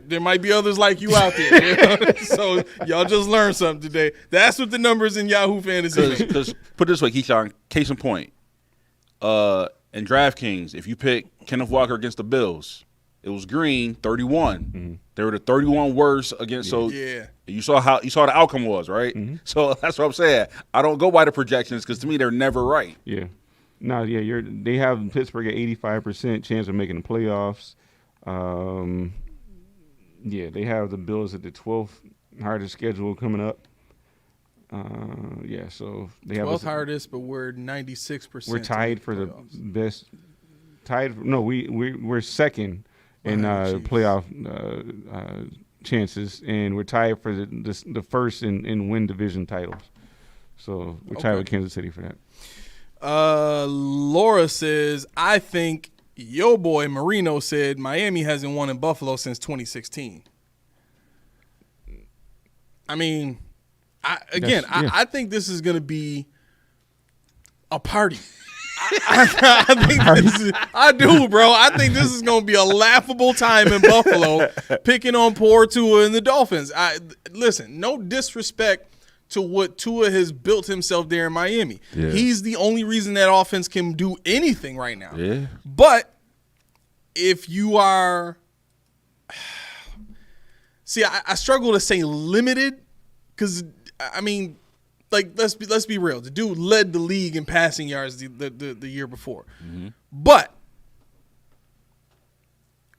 There might be others like you out there. You know? So y'all just learned something today. That's what the numbers in Yahoo Fantasy mean. Because put it this way, Keyshawn, case in point, in DraftKings, if you pick Kenneth Walker against the Bills, it was green 31. Mm-hmm. They were the 31 worst against. So Yeah. you saw the outcome was right. Mm-hmm. So that's what I'm saying. I don't go by the projections because to me they're never right. Yeah. No, yeah, they have Pittsburgh at 85% chance of making the playoffs. Yeah, they have the Bills at the 12th hardest schedule coming up. Yeah, so they have 12th hardest, but we're 96%. We're tied for the best. We're second in playoff chances, and we're tied for the first in win division titles. So we're tied with Kansas City for that. Laura says, I think yo boy Marino said Miami hasn't won in Buffalo since 2016. I mean, I think this is going to be a party. I do, bro. I think this is going to be a laughable time in Buffalo, picking on poor Tua and the Dolphins. Listen, no disrespect to what Tua has built himself there in Miami. Yeah. He's the only reason that offense can do anything right now. Yeah. But if you are – see, I struggle to say limited because, I mean, like, let's be real. The dude led the league in passing yards the year before. Mm-hmm. But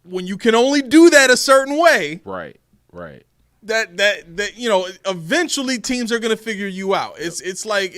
when you can only do that a certain way – Right. that you know, eventually teams are going to figure you out. It's like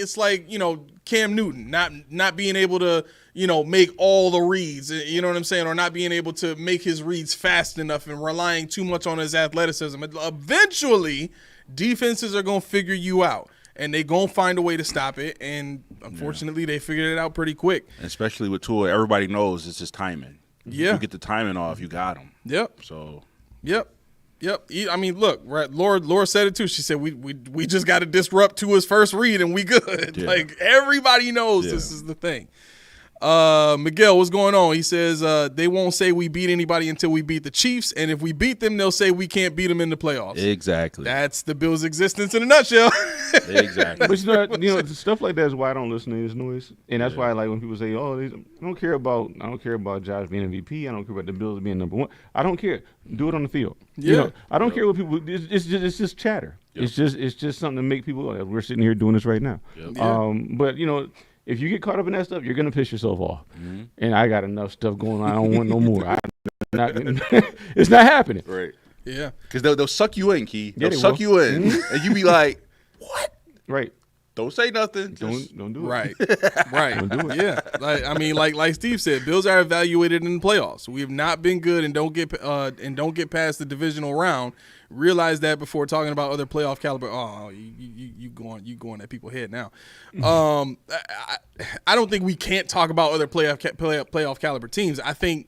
you know, Cam Newton not being able to, you know, make all the reads, you know what I'm saying, or not being able to make his reads fast enough and relying too much on his athleticism. Eventually, defenses are going to figure you out, and they're going to find a way to stop it. And unfortunately, they figured it out pretty quick. Especially with Tua, everybody knows it's his timing. Yeah, if you get the timing off, you got him. Yep. So. Yep. I mean, look, right? Laura said it too. She said we just got to disrupt Tua's first read and we good. Yeah. Like everybody knows this is the thing. Miguel, what's going on? He says they won't say we beat anybody until we beat the Chiefs, and if we beat them, they'll say we can't beat them in the playoffs. Exactly. That's the Bills' existence in a nutshell. Exactly. But stuff like that is why I don't listen to this noise, and that's why like when people say, "Oh, I don't care about Josh being MVP. I don't care about the Bills being number one. I don't care. Do it on the field. Yeah. I don't care what people. It's just chatter. Yep. It's just something to make people. We're sitting here doing this right now. Yep. But if you get caught up in that stuff, you're gonna piss yourself off. Mm-hmm. And I got enough stuff going on. I don't want no more. It's not happening. Right. Yeah. Because they'll suck you in, Key. They'll suck you in, and you be like, "What?" Right. Don't say nothing. Don't do it. Right. Right. Don't do it. Yeah. Like Steve said, Bills are evaluated in the playoffs. We have not been good and don't get past the divisional round. Realize that before talking about other playoff caliber. Oh, you going at people's head now. I don't think we can't talk about other playoff caliber teams. I think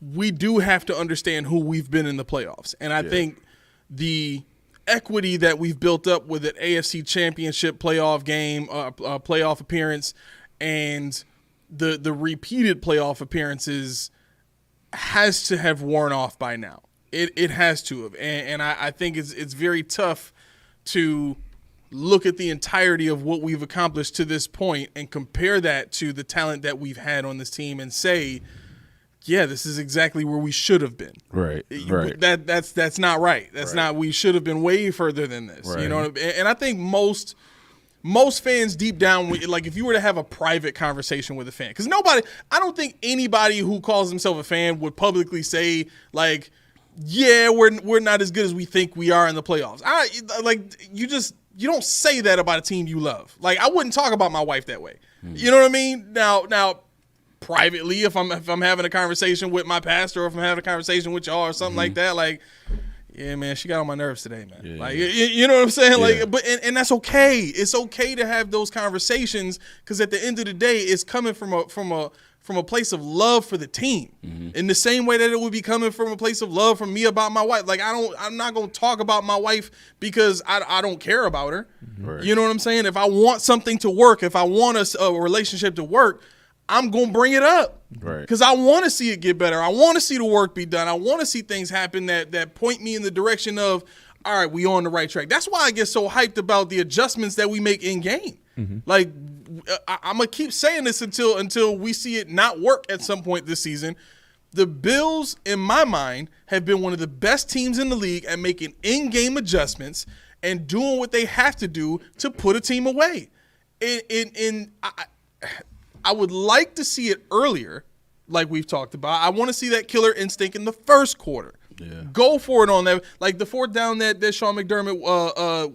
we do have to understand who we've been in the playoffs, and I think the equity that we've built up with an AFC Championship playoff game, playoff appearance, and the repeated playoff appearances has to have worn off by now. It has to have, and I think it's very tough to look at the entirety of what we've accomplished to this point and compare that to the talent that we've had on this team and say, yeah, this is exactly where we should have been. Right. That's not right. That's not. We should have been way further than this. Right. You know what I mean? And I think most fans deep down, like if you were to have a private conversation with a fan, because I don't think anybody who calls himself a fan would publicly say like, yeah, we're not as good as we think we are in the playoffs. You don't say that about a team you love. Like I wouldn't talk about my wife that way. You know what I mean? Now. Privately, if I'm having a conversation with my pastor, or if I'm having a conversation with y'all or something like that, like, yeah, man, she got on my nerves today, man. Yeah. Like, you know what I'm saying? Yeah. Like, but that's okay. It's okay to have those conversations because at the end of the day, it's coming from a place of love for the team. Mm-hmm. In the same way that it would be coming from a place of love from me about my wife. Like, I'm not gonna talk about my wife because I don't care about her. Right. You know what I'm saying? If I want something to work, if I want a relationship to work, I'm going to bring it up because I want to see it get better. I want to see the work be done. I want to see things happen that point me in the direction of, all right, we on the right track. That's why I get so hyped about the adjustments that we make in game. Mm-hmm. Like, I'm going to keep saying this until we see it not work at some point this season. The Bills, in my mind, have been one of the best teams in the league at making in-game adjustments and doing what they have to do to put a team away. I would like to see it earlier, like we've talked about. I want to see that killer instinct in the first quarter. Yeah. Go for it on that. Like the fourth down that Sean McDermott,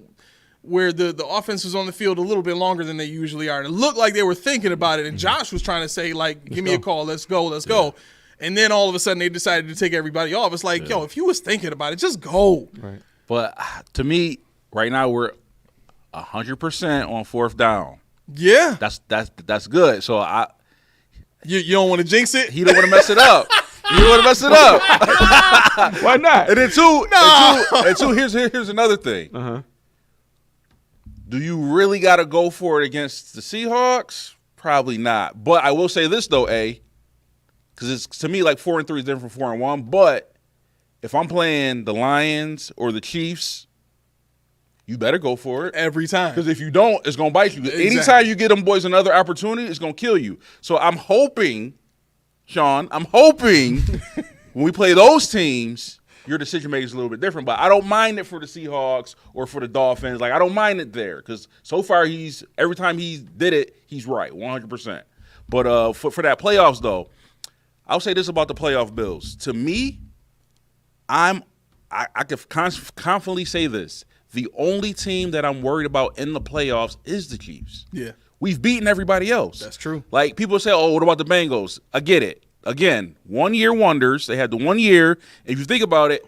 where the offense was on the field a little bit longer than they usually are. And it looked like they were thinking about it, and Josh was trying to say, like, give me a call, let's go. And then all of a sudden they decided to take everybody off. It's like, yo, if you was thinking about it, just go. Right. But to me, right now we're 100% on fourth down. Yeah, that's good. So you don't want to jinx it. He don't want to mess it up. You don't want to mess it up. Why not? And then two. Here's another thing. Uh-huh. Do you really got to go for it against the Seahawks? Probably not. But I will say this though, because it's to me like 4-3 is different from 4-1. But if I'm playing the Lions or the Chiefs, you better go for it. Every time. Because if you don't, it's going to bite you. Exactly. Anytime you get them boys another opportunity, it's going to kill you. So I'm hoping, Sean, when we play those teams, your decision making is a little bit different. But I don't mind it for the Seahawks or for the Dolphins. Like, I don't mind it there. Because so far, every time he did it, he's right, 100%. But for that playoffs, though, I'll say this about the playoff Bills. To me, I can confidently say this. The only team that I'm worried about in the playoffs is the Chiefs. Yeah. We've beaten everybody else. That's true. Like, people say, oh, what about the Bengals? I get it. Again, 1 year wonders. They had the 1 year. If you think about it,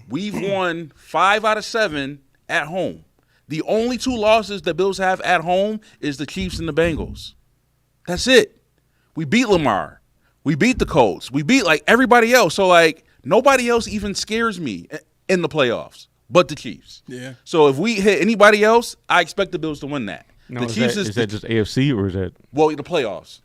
we've won 5 out of 7 at home. The only 2 losses the Bills have at home is the Chiefs and the Bengals. That's it. We beat Lamar. We beat the Colts. We beat, like, everybody else. So, like, nobody else even scares me in the playoffs. But the Chiefs. Yeah. So if we hit anybody else, I expect the Bills to win that. Now, is that just AFC or is that? Well, the playoffs.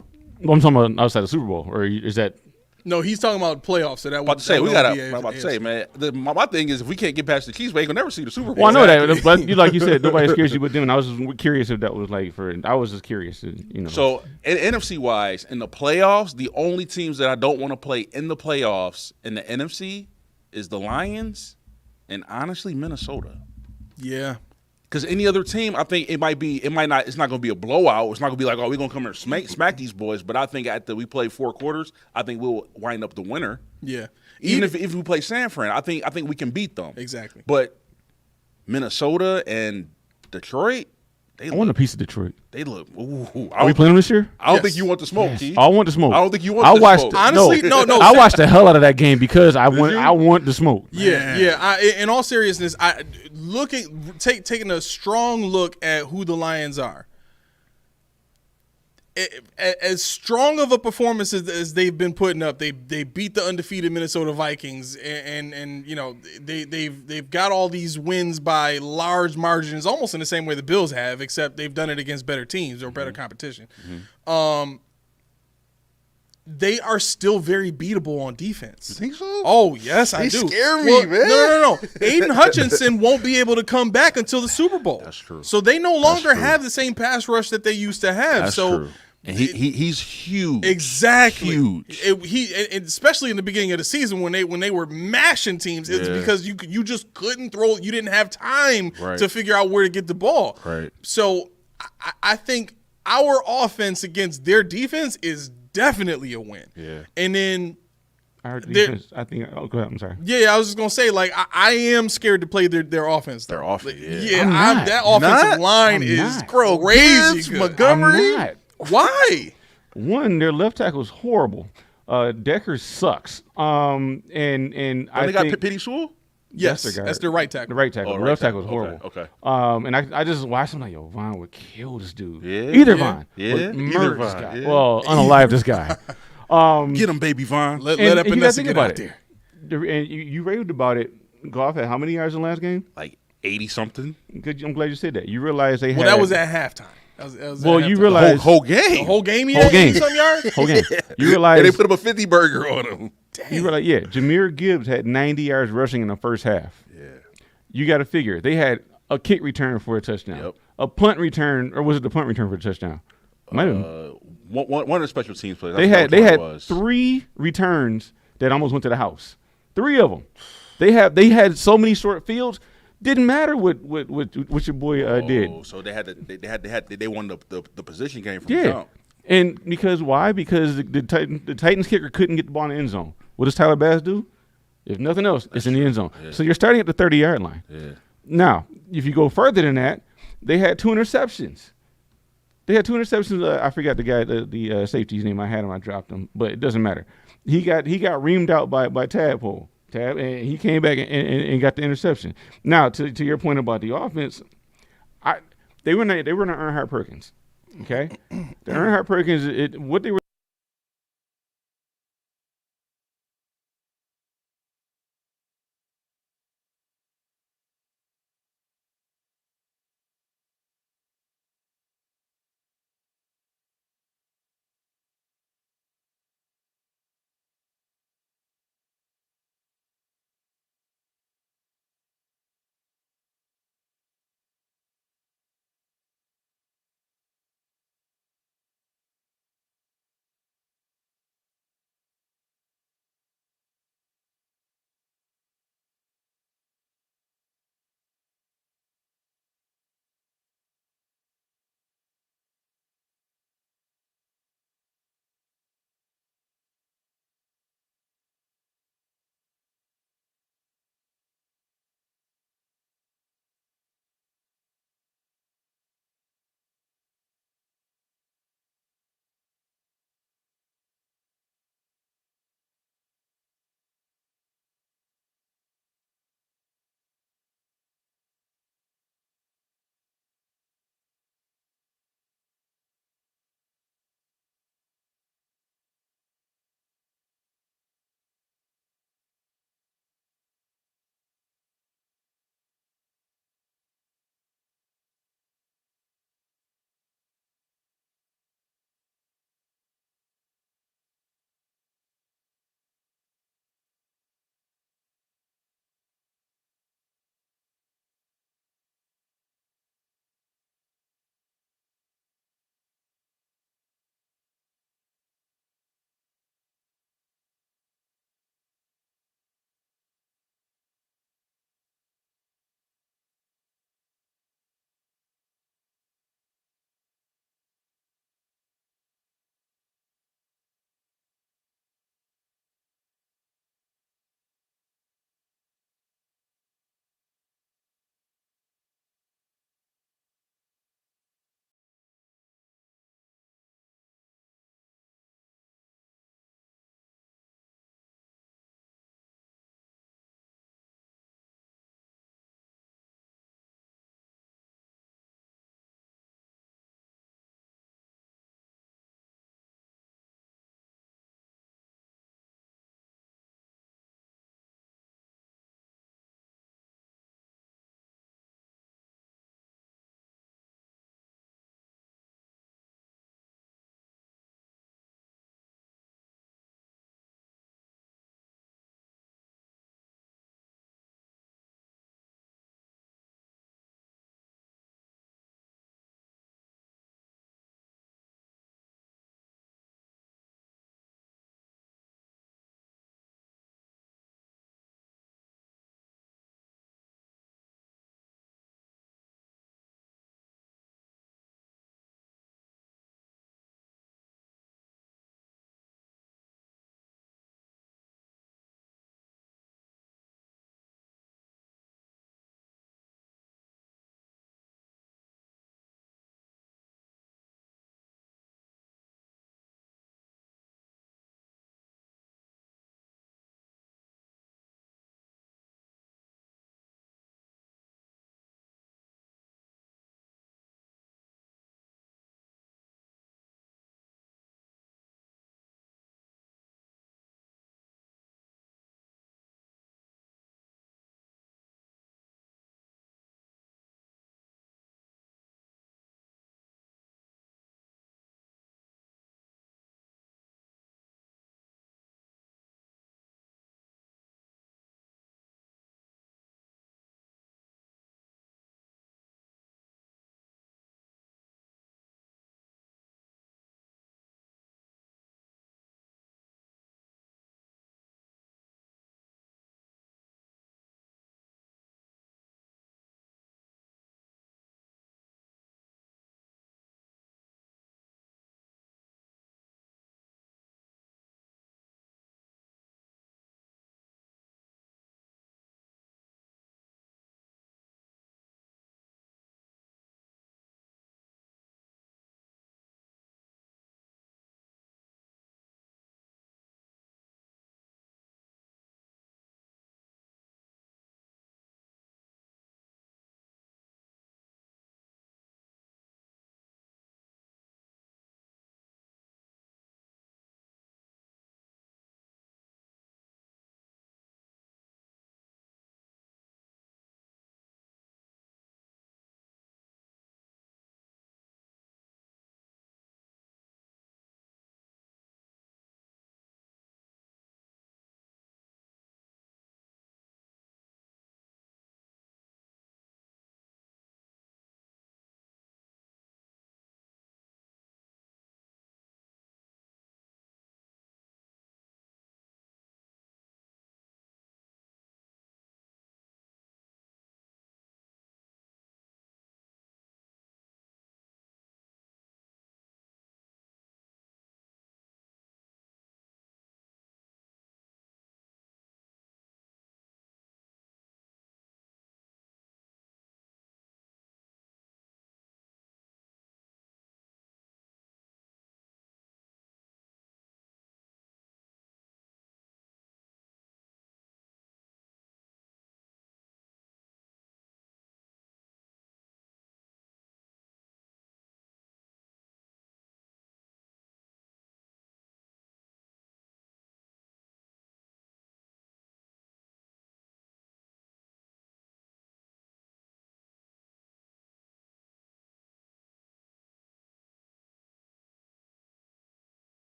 I'm talking about outside the Super Bowl, or is that? No, he's talking about playoffs. So that I'm about to say I'm about to say, man. My thing is, if we can't get past the Chiefs, we ain't gonna never see the Super Bowl. Well, I know that, but like you said, nobody scares you but them. And I was just curious if that was like for. I was just curious, So, NFC wise, in the playoffs, the only teams that I don't want to play in the playoffs in the NFC is the Lions, and honestly, Minnesota. Yeah. Because any other team, I think it's not going to be a blowout. It's not going to be like, oh, we're going to come here and smack these boys. But I think after we play 4 quarters, I think we'll wind up the winner. Yeah. Even if we play San Fran, I think we can beat them. Exactly. But Minnesota and Detroit, I want a piece of Detroit. They look. Ooh, Are we playing them this year? I don't think you want the smoke, Keith. I want the smoke. I don't think you want the smoke. Honestly, no. I watched the hell out of that game because I want the smoke. Yeah. In all seriousness, taking a strong look at who the Lions are. As strong of a performance as they've been putting up, they beat the undefeated Minnesota Vikings, and they've got all these wins by large margins, almost in the same way the Bills have, except they've done it against better teams or better competition. Mm-hmm. They are still very beatable on defense. You think so? Oh, yes, I do. They scare me, man. No. Aiden Hutchinson won't be able to come back until the Super Bowl. That's true. So they no longer have the same pass rush that they used to have. That's true. And he's huge. Exactly. Huge. And especially in the beginning of the season when they were mashing teams, it's because you just couldn't throw. You didn't have time to figure out where to get the ball. Right. So I think our offense against their defense is definitely a win. Yeah. And then our defense, I think. Oh, go ahead. I'm sorry. Yeah, I was just gonna say, like, I am scared to play their offense. Though. Their offense. That offensive line is crazy. Good. Montgomery. I'm not. Why? One, their left tackle is horrible. Decker sucks. And they got Penny Sewell? Yes, that's their right tackle. The right tackle. The left tackle is horrible. Okay. And I just watched him like, yo, Vaughn would kill this dude. Yeah. Either Vaughn. Yeah. Would murder this guy. Yeah. Well, unalive this guy. Get him, baby Vaughn. Let Epinesa get out there. And you raved about it. Goff had how many yards in the last game? Like 80-something. I'm glad you said that. You realize they had. Well, that was at halftime. That was you realize the whole game. The whole game he had 80-some yards? Whole game. You realize. And they put up a 50 burger on him. Dang. You realize, Jahmyr Gibbs had 90 yards rushing in the first half. Yeah. You got to figure. They had a kick return for a touchdown. Yep. A punt return, or was it the punt return for a touchdown? Might have been. One of the special teams players. They had 3 returns that almost went to the house. 3 of them. They had so many short fields. Didn't matter what your boy did. So they won the position game from jump. And because why? Because the Titans kicker couldn't get the ball in the end zone. What does Tyler Bass do? If nothing else, it's in the end zone. Yeah. So you're starting at the 30-yard line. Yeah. Now, if you go further than that, they had 2 interceptions. I forgot the guy, the safety's name. I had him. I dropped him, but it doesn't matter. He got reamed out by Tadpole. And he came back and got the interception. Now, to your point about the offense, they were not Earnhardt Perkins. Okay, the Earnhardt Perkins, what they were.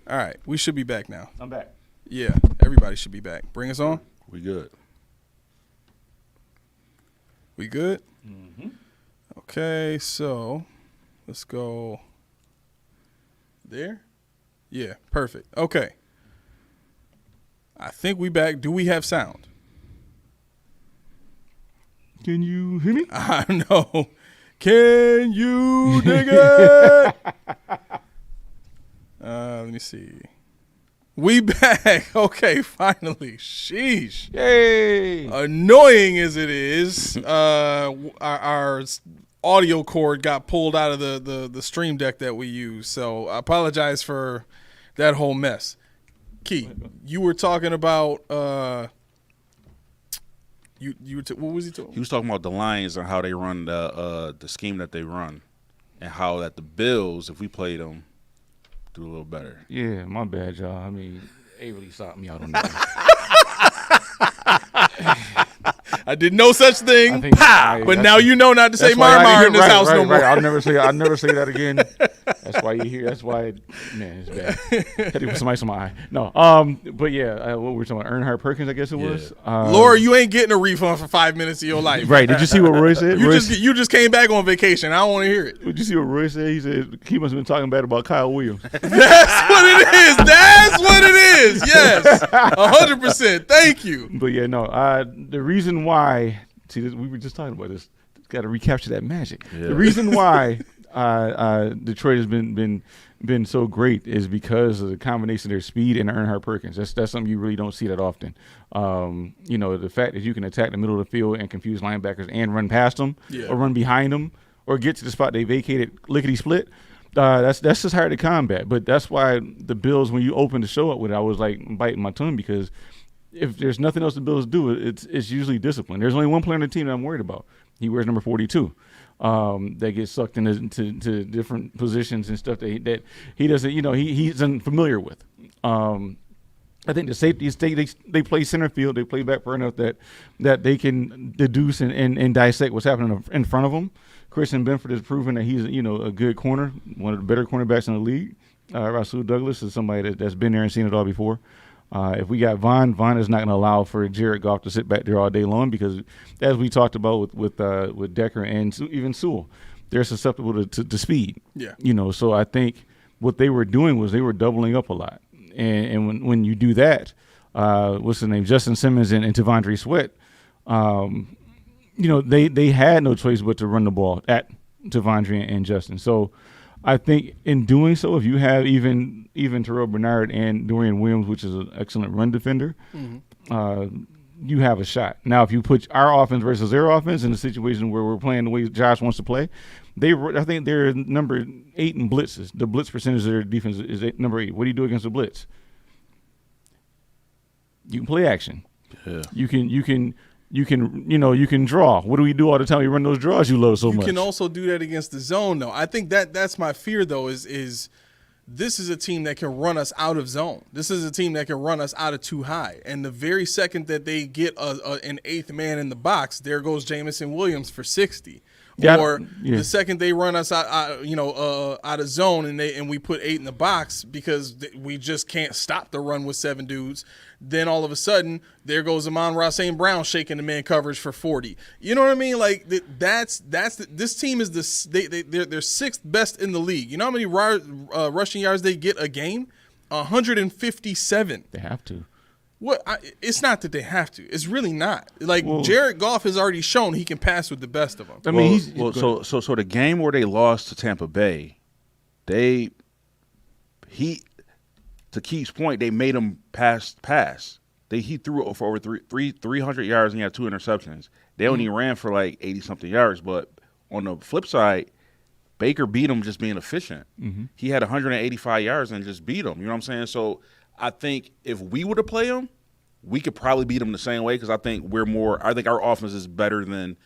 All right, we should be back now. I'm back. Yeah, everybody should be back. Bring us on. We good. We good? Mm-hmm. Okay, so let's go there. Yeah, perfect. Okay. I think we back. Do we have sound? Can you hear me? I know. Can you dig it? Let me see. We back. Okay, finally. Sheesh. Yay! Annoying as it is, our audio cord got pulled out of the stream deck that we use. So I apologize for that whole mess. Key, you were talking about what was he talking? He was talking about the Lions and how they run the scheme that they run, and how that the Bills, if we played them, do a little better. Yeah, my bad, y'all. I mean, they really stopped me out on that. I did no such thing. But now you know not to say why Marmar in this house no more. Right. I'll never say that again. That's why you hear. That's why, man, it's bad. Had to put some ice on my eye. No, but yeah, what we were talking about, Earnhardt Perkins, I guess it was. Laura, you ain't getting a refund for 5 minutes of your life. Right? Did you see what Roy said? You just came back on vacation. I don't want to hear it. Did you see what Roy said? He said he must have been talking bad about Kyle Williams. That's what it is. That's what it is. Yes, 100%. Thank you. But yeah, no. The reason why, see, we were just talking about this. Got to recapture that magic. Yeah. The reason why Detroit has been so great is because of the combination of their speed and Earnhardt Perkins. That's something you really don't see that often. The fact that you can attack the middle of the field and confuse linebackers and run past them or run behind them or get to the spot they vacated lickety split. That's just hard to combat. But that's why the Bills, when you opened the show up with it, I was like biting my tongue, because if there's nothing else the Bills do, it's usually discipline. There's only one player on the team that I'm worried about. He wears number 42. That gets sucked into different positions and stuff that he doesn't, he's unfamiliar with. I think the safeties, they play center field, they play back far enough that they can deduce and dissect what's happening in front of them. Christian Benford has proven that he's a good corner, one of the better cornerbacks in the league. Rasul Douglas is somebody that's been there and seen it all before. If we got Von is not going to allow for Jared Goff to sit back there all day long, because, as we talked about with Decker and even Sewell, they're susceptible to speed. Yeah. So I think what they were doing was they were doubling up a lot, and when you do that, what's his name, Justin Simmons and Tavondre Sweat, they had no choice but to run the ball at Tavondre and Justin. So I think in doing so, if you have even Terrell Bernard and Dorian Williams, which is an excellent run defender, you have a shot. Now, if you put our offense versus their offense in a situation where we're playing the way Josh wants to play, I think they're number 8 in blitzes. The blitz percentage of their defense is number 8. What do you do against the blitz? You can play action. Yeah. You can draw. What do we do all the time? We run those draws you love so much. You can also do that against the zone, though. I think that's my fear, though, is this is a team that can run us out of zone. This is a team that can run us out of too high. And the very second that they get an 8th man in the box, there goes Jameis Williams for 60. The second they run us out of zone and we put 8 in the box because we just can't stop the run with 7 dudes, then all of a sudden there goes Amon-Ra St. Brown shaking the man coverage for 40. You know what I mean? Like this team is they're 6th best in the league. You know how many rushing yards they get a game? 157. They have to. It's not that they have to. It's really not. Jared Goff has already shown he can pass with the best of them. I mean, so the game where they lost to Tampa Bay, to Keith's point, they made him pass. He threw for over 300 yards and he had 2 interceptions. They only ran for like 80-something yards. But on the flip side, Baker beat him just being efficient. Mm-hmm. He had 185 yards and just beat him. You know what I'm saying? So I think if we were to play him, we could probably beat him the same way, because I think our offense is better than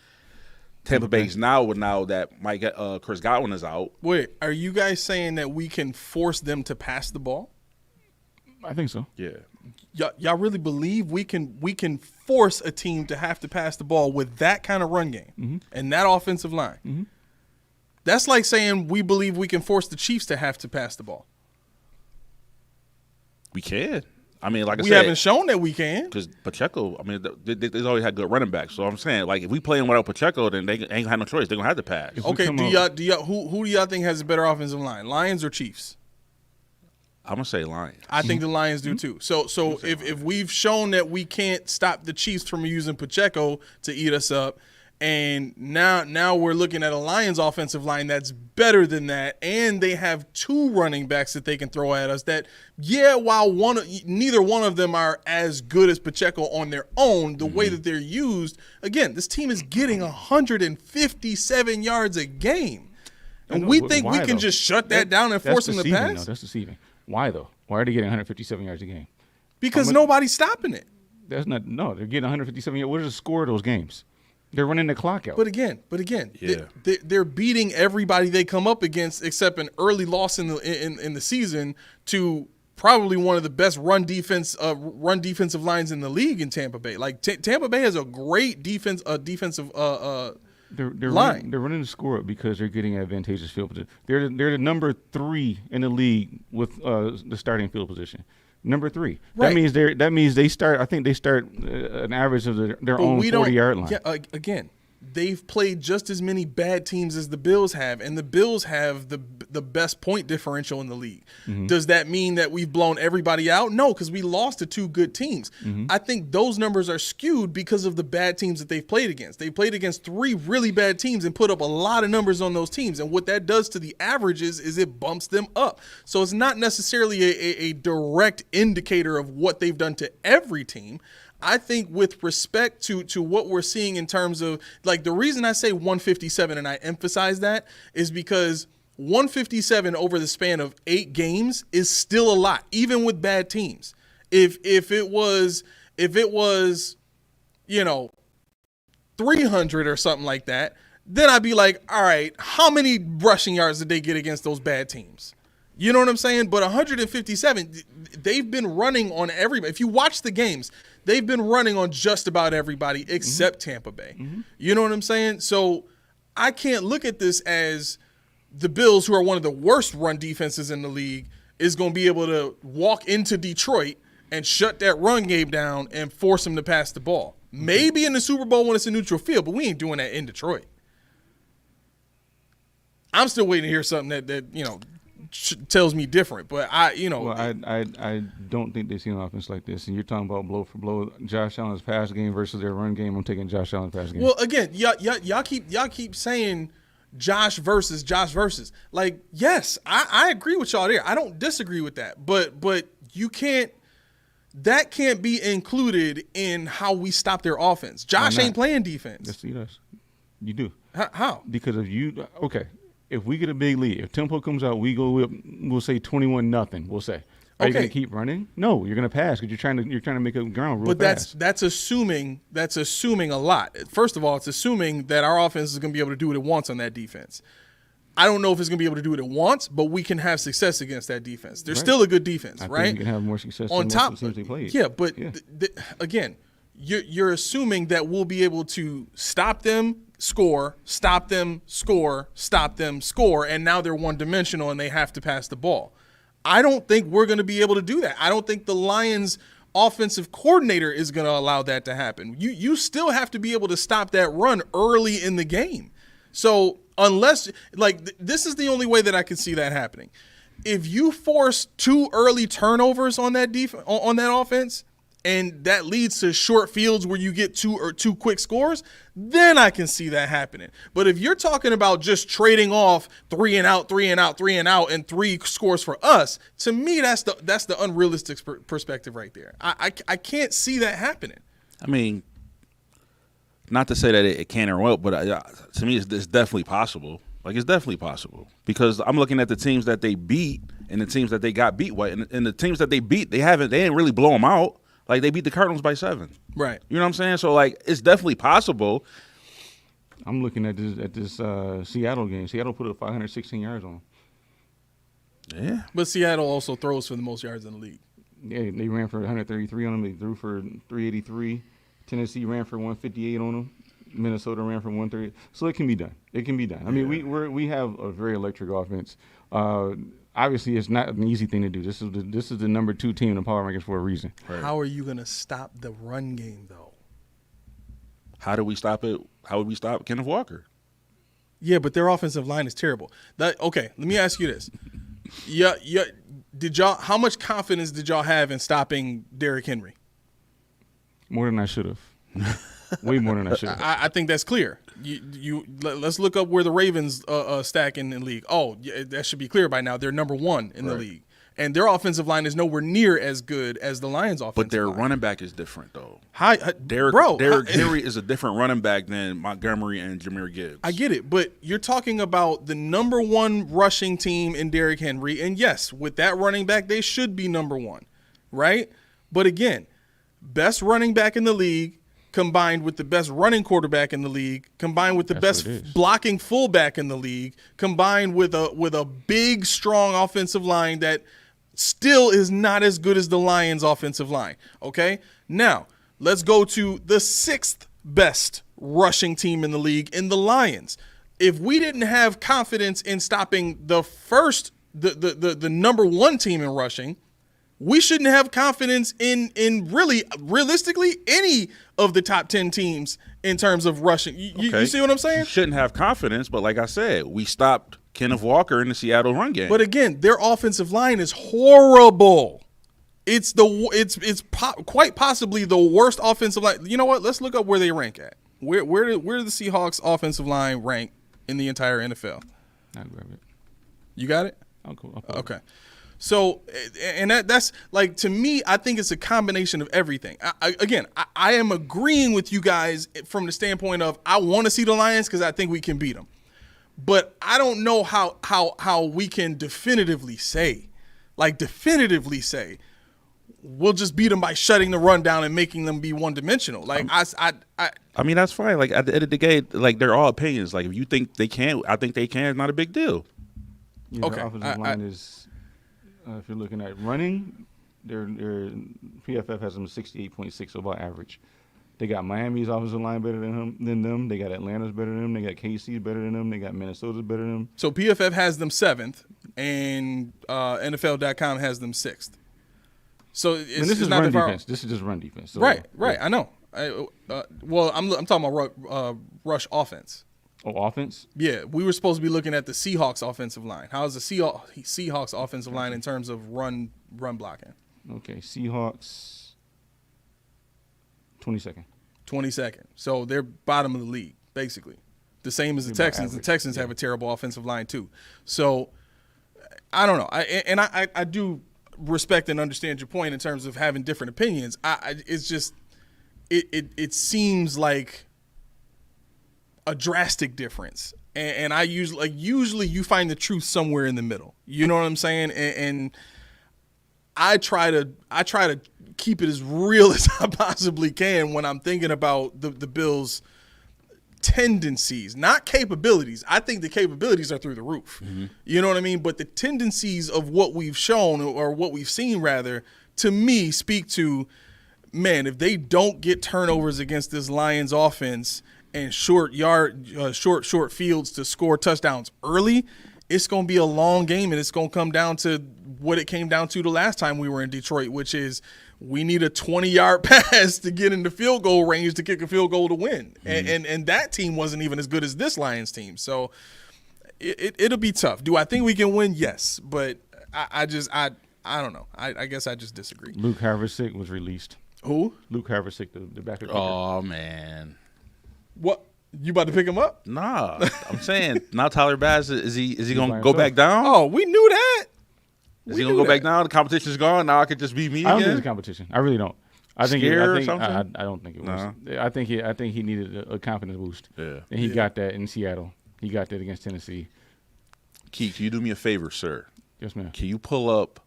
Tampa Bay's now that Chris Godwin is out. Wait, are you guys saying that we can force them to pass the ball? I think so. Yeah. Y'all really believe we can force a team to have to pass the ball with that kind of run game and that offensive line? Mm-hmm. That's like saying we believe we can force the Chiefs to have to pass the ball. We can. I mean, like I We said, haven't shown that we can. because Pacheco. I mean, they always had good running backs. So I'm saying, like, if we playing without Pacheco, then they ain't gonna have no choice. They're gonna have to pass. Okay, who do y'all think has a better offensive line, Lions or Chiefs? I'm gonna say Lions. I think the Lions do too. So if we've shown that we can't stop the Chiefs from using Pacheco to eat us up, and now we're looking at a Lions offensive line that's better than that, and they have 2 running backs that they can throw at us. That while neither one of them are as good as Pacheco on their own, the way that they're used, again, this team is getting 157 yards a game, and we think we can just shut that down and force them to pass. No, that's deceiving. Why though? Why are they getting 157 yards a game? Because nobody's stopping it. They're getting 157 yards. What is the score of those games? They're running the clock out. But again, Yeah. they're beating everybody they come up against, except an early loss in the season to probably one of the best run defensive lines in the league in Tampa Bay. Like Tampa Bay has a great defensive line. They're running the score up because they're getting advantageous field position. They're the number 3 in the league with the starting field position. Number 3. Right. That means they start. I think they start an average of their own 40-yard line. Yeah, again, they've played just as many bad teams as the Bills have, and the Bills have the best point differential in the league. Mm-hmm. Does that mean that we've blown everybody out? No, because we lost to 2 good teams. Mm-hmm. I think those numbers are skewed because of the bad teams that they've played against. They played against 3 really bad teams and put up a lot of numbers on those teams, and what that does to the averages is it bumps them up. So it's not necessarily a direct indicator of what they've done to every team. I think with respect to what we're seeing in terms of, like, the reason I say 157 and I emphasize that is because 157 over the span of 8 games is still a lot, even with bad teams. If it was 300 or something like that, then I'd be like, all right, how many rushing yards did they get against those bad teams? You know what I'm saying? But 157, they've been running on everybody. If you watch the games, they've been running on just about everybody except Tampa Bay. Mm-hmm. You know what I'm saying? So I can't look at this as the Bills, who are one of the worst run defenses in the league, is going to be able to walk into Detroit and shut that run game down and force them to pass the ball. Maybe in the Super Bowl when it's a neutral field, but we ain't doing that in Detroit. I'm still waiting to hear something that tells me different, but I don't think they see an offense like this. And you're talking about blow for blow, Josh Allen's pass game versus their run game. I'm taking Josh Allen's pass game. Well, again, y'all keep saying Josh versus. Like, yes, I agree with y'all there. I don't disagree with that, but you can't. That can't be included in how we stop their offense. Josh ain't playing defense. Yes, he does. You do. How? Because if we get a big lead, if tempo comes out, we'll say 21-0. We'll say, are you going to keep running? No, you're going to pass because you're trying to make a ground real fast. But that's assuming a lot. First of all, it's assuming that our offense is going to be able to do what it wants on that defense. I don't know if it's going to be able to do what it wants, but we can have success against that defense. They're still a good defense, right? I think we can have more success on than top most of the teams they played. Yeah, but again, you're assuming that we'll be able to stop them, score, stop them, score, stop them, score, and now they're one-dimensional and they have to pass the ball. I don't think we're going to be able to do that. I don't think the Lions offensive coordinator is going to allow that to happen. You still have to be able to stop that run early in the game. So unless, this is the only way that I can see that happening. If you force 2 early turnovers on that on that offense, and that leads to short fields where you get 2 quick scores, then I can see that happening. But if you're talking about just trading off 3 and out, 3 and out, 3 and out, and 3 scores for us, to me, that's the unrealistic perspective right there. I can't see that happening. I mean, not to say that it can or won't, but to me, it's definitely possible. Like, it's definitely possible because I'm looking at the teams that they beat and the teams that they got beat. And the teams that they beat, they didn't really blow them out. Like, they beat the Cardinals by 7. Right. You know what I'm saying? So, like, it's definitely possible. I'm looking at this Seattle game. Seattle put up 516 yards on them. Yeah. But Seattle also throws for the most yards in the league. Yeah, they ran for 133 on them. They threw for 383. Tennessee ran for 158 on them. Minnesota ran for 130. So it can be done. It can be done. I mean, we have a very electric offense. obviously it's not an easy thing to do. This is the number 2 team in the power rankings for a reason. Right. How are you going to stop the run game, though? How do we stop it? How would we stop Kenneth Walker? Yeah, but their offensive line is terrible. Okay, let me ask you this. Yeah, how much confidence did y'all have in stopping Derrick Henry? More than I should have. Way more than I should have. I think that's clear. Let's look up where the Ravens stack in the league. Oh, yeah, that should be clear by now. They're number 1 in the league. And their offensive line is nowhere near as good as the Lions' offensive line. But their running back is different, though. Derrick Henry is a different running back than Montgomery and Jahmyr Gibbs. I get it, but you're talking about the number 1 rushing team in Derrick Henry. And, yes, with that running back, they should be number 1, right? But, again, best running back in the league, combined with the best running quarterback in the league, combined with the best blocking fullback in the league, combined with a big, strong offensive line that still is not as good as the Lions' offensive line. Okay? Now, let's go to the 6th best rushing team in the league in the Lions. If we didn't have confidence in stopping the number 1 team in rushing, we shouldn't have confidence in realistically any of the top 10 teams in terms of rushing. You see what I'm saying? You shouldn't have confidence, but like I said, we stopped Kenneth Walker in the Seattle run game. But again, their offensive line is horrible. It's quite possibly the worst offensive line. You know what? Let's look up where they rank at. Where do the Seahawks offensive line rank in the entire NFL? I'll grab it. You got it? I'll go. Okay. So, and that's like, to me, I think it's a combination of everything. I am agreeing with you guys from the standpoint of I want to see the Lions because I think we can beat them. But I don't know how we can definitively say we'll just beat them by shutting the run down and making them be one-dimensional. Like, I mean, that's fine. Like, at the end of the day, like, they're all opinions. Like, if you think they can, I think they can. It's not a big deal. Yeah, okay. The offensive line is, if you're looking at running, their PFF has them 68.6 about average. They got Miami's offensive line better than them. They got Atlanta's better than them. They got KC's better than them. They got Minnesota's better than them. So PFF has them 7th, and NFL.com has them 6th. So this is not run defense. This is just run defense. So, right. Yeah. I know. I'm talking about rush offense. Oh, offense? Yeah, we were supposed to be looking at the Seahawks offensive line. How is the Seahawks offensive line in terms of run blocking? Okay, Seahawks 22nd. 22nd. So they're bottom of the league, basically. The same as the Texans. The Texans have a terrible offensive line too. So I don't know. I do respect and understand your point in terms of having different opinions. It's just it seems like a drastic difference, and I usually you find the truth somewhere in the middle. You know what I'm saying? And I try to keep it as real as I possibly can when I'm thinking about the Bills' tendencies, not capabilities. I think the capabilities are through the roof. Mm-hmm. You know what I mean? But the tendencies of what we've shown, or what we've seen rather, to me speak to, man, if they don't get turnovers against this Lions offense and short fields to score touchdowns early, it's going to be a long game, and it's going to come down to what it came down to the last time we were in Detroit, which is we need a 20-yard pass to get into field goal range to kick a field goal to win. Mm-hmm. And that team wasn't even as good as this Lions team. So it'll be tough. Do I think we can win? Yes. But I don't know. I guess I just disagree. Luke Haversick was released. Who? Luke Haversick, the backup kicker. Oh, man. What? You about to pick him up? Nah. I'm saying, now Tyler Bass, is he going to go back down? Oh, we knew that. Is he going to go back down? The competition's gone. Now I could just be me again? I don't think it's a competition. I really don't. I think or something? I don't think it was. Nah. I think he needed a confidence boost. Yeah. And he got that in Seattle. He got that against Tennessee. Key, can you do me a favor, sir? Yes, ma'am. Can you pull up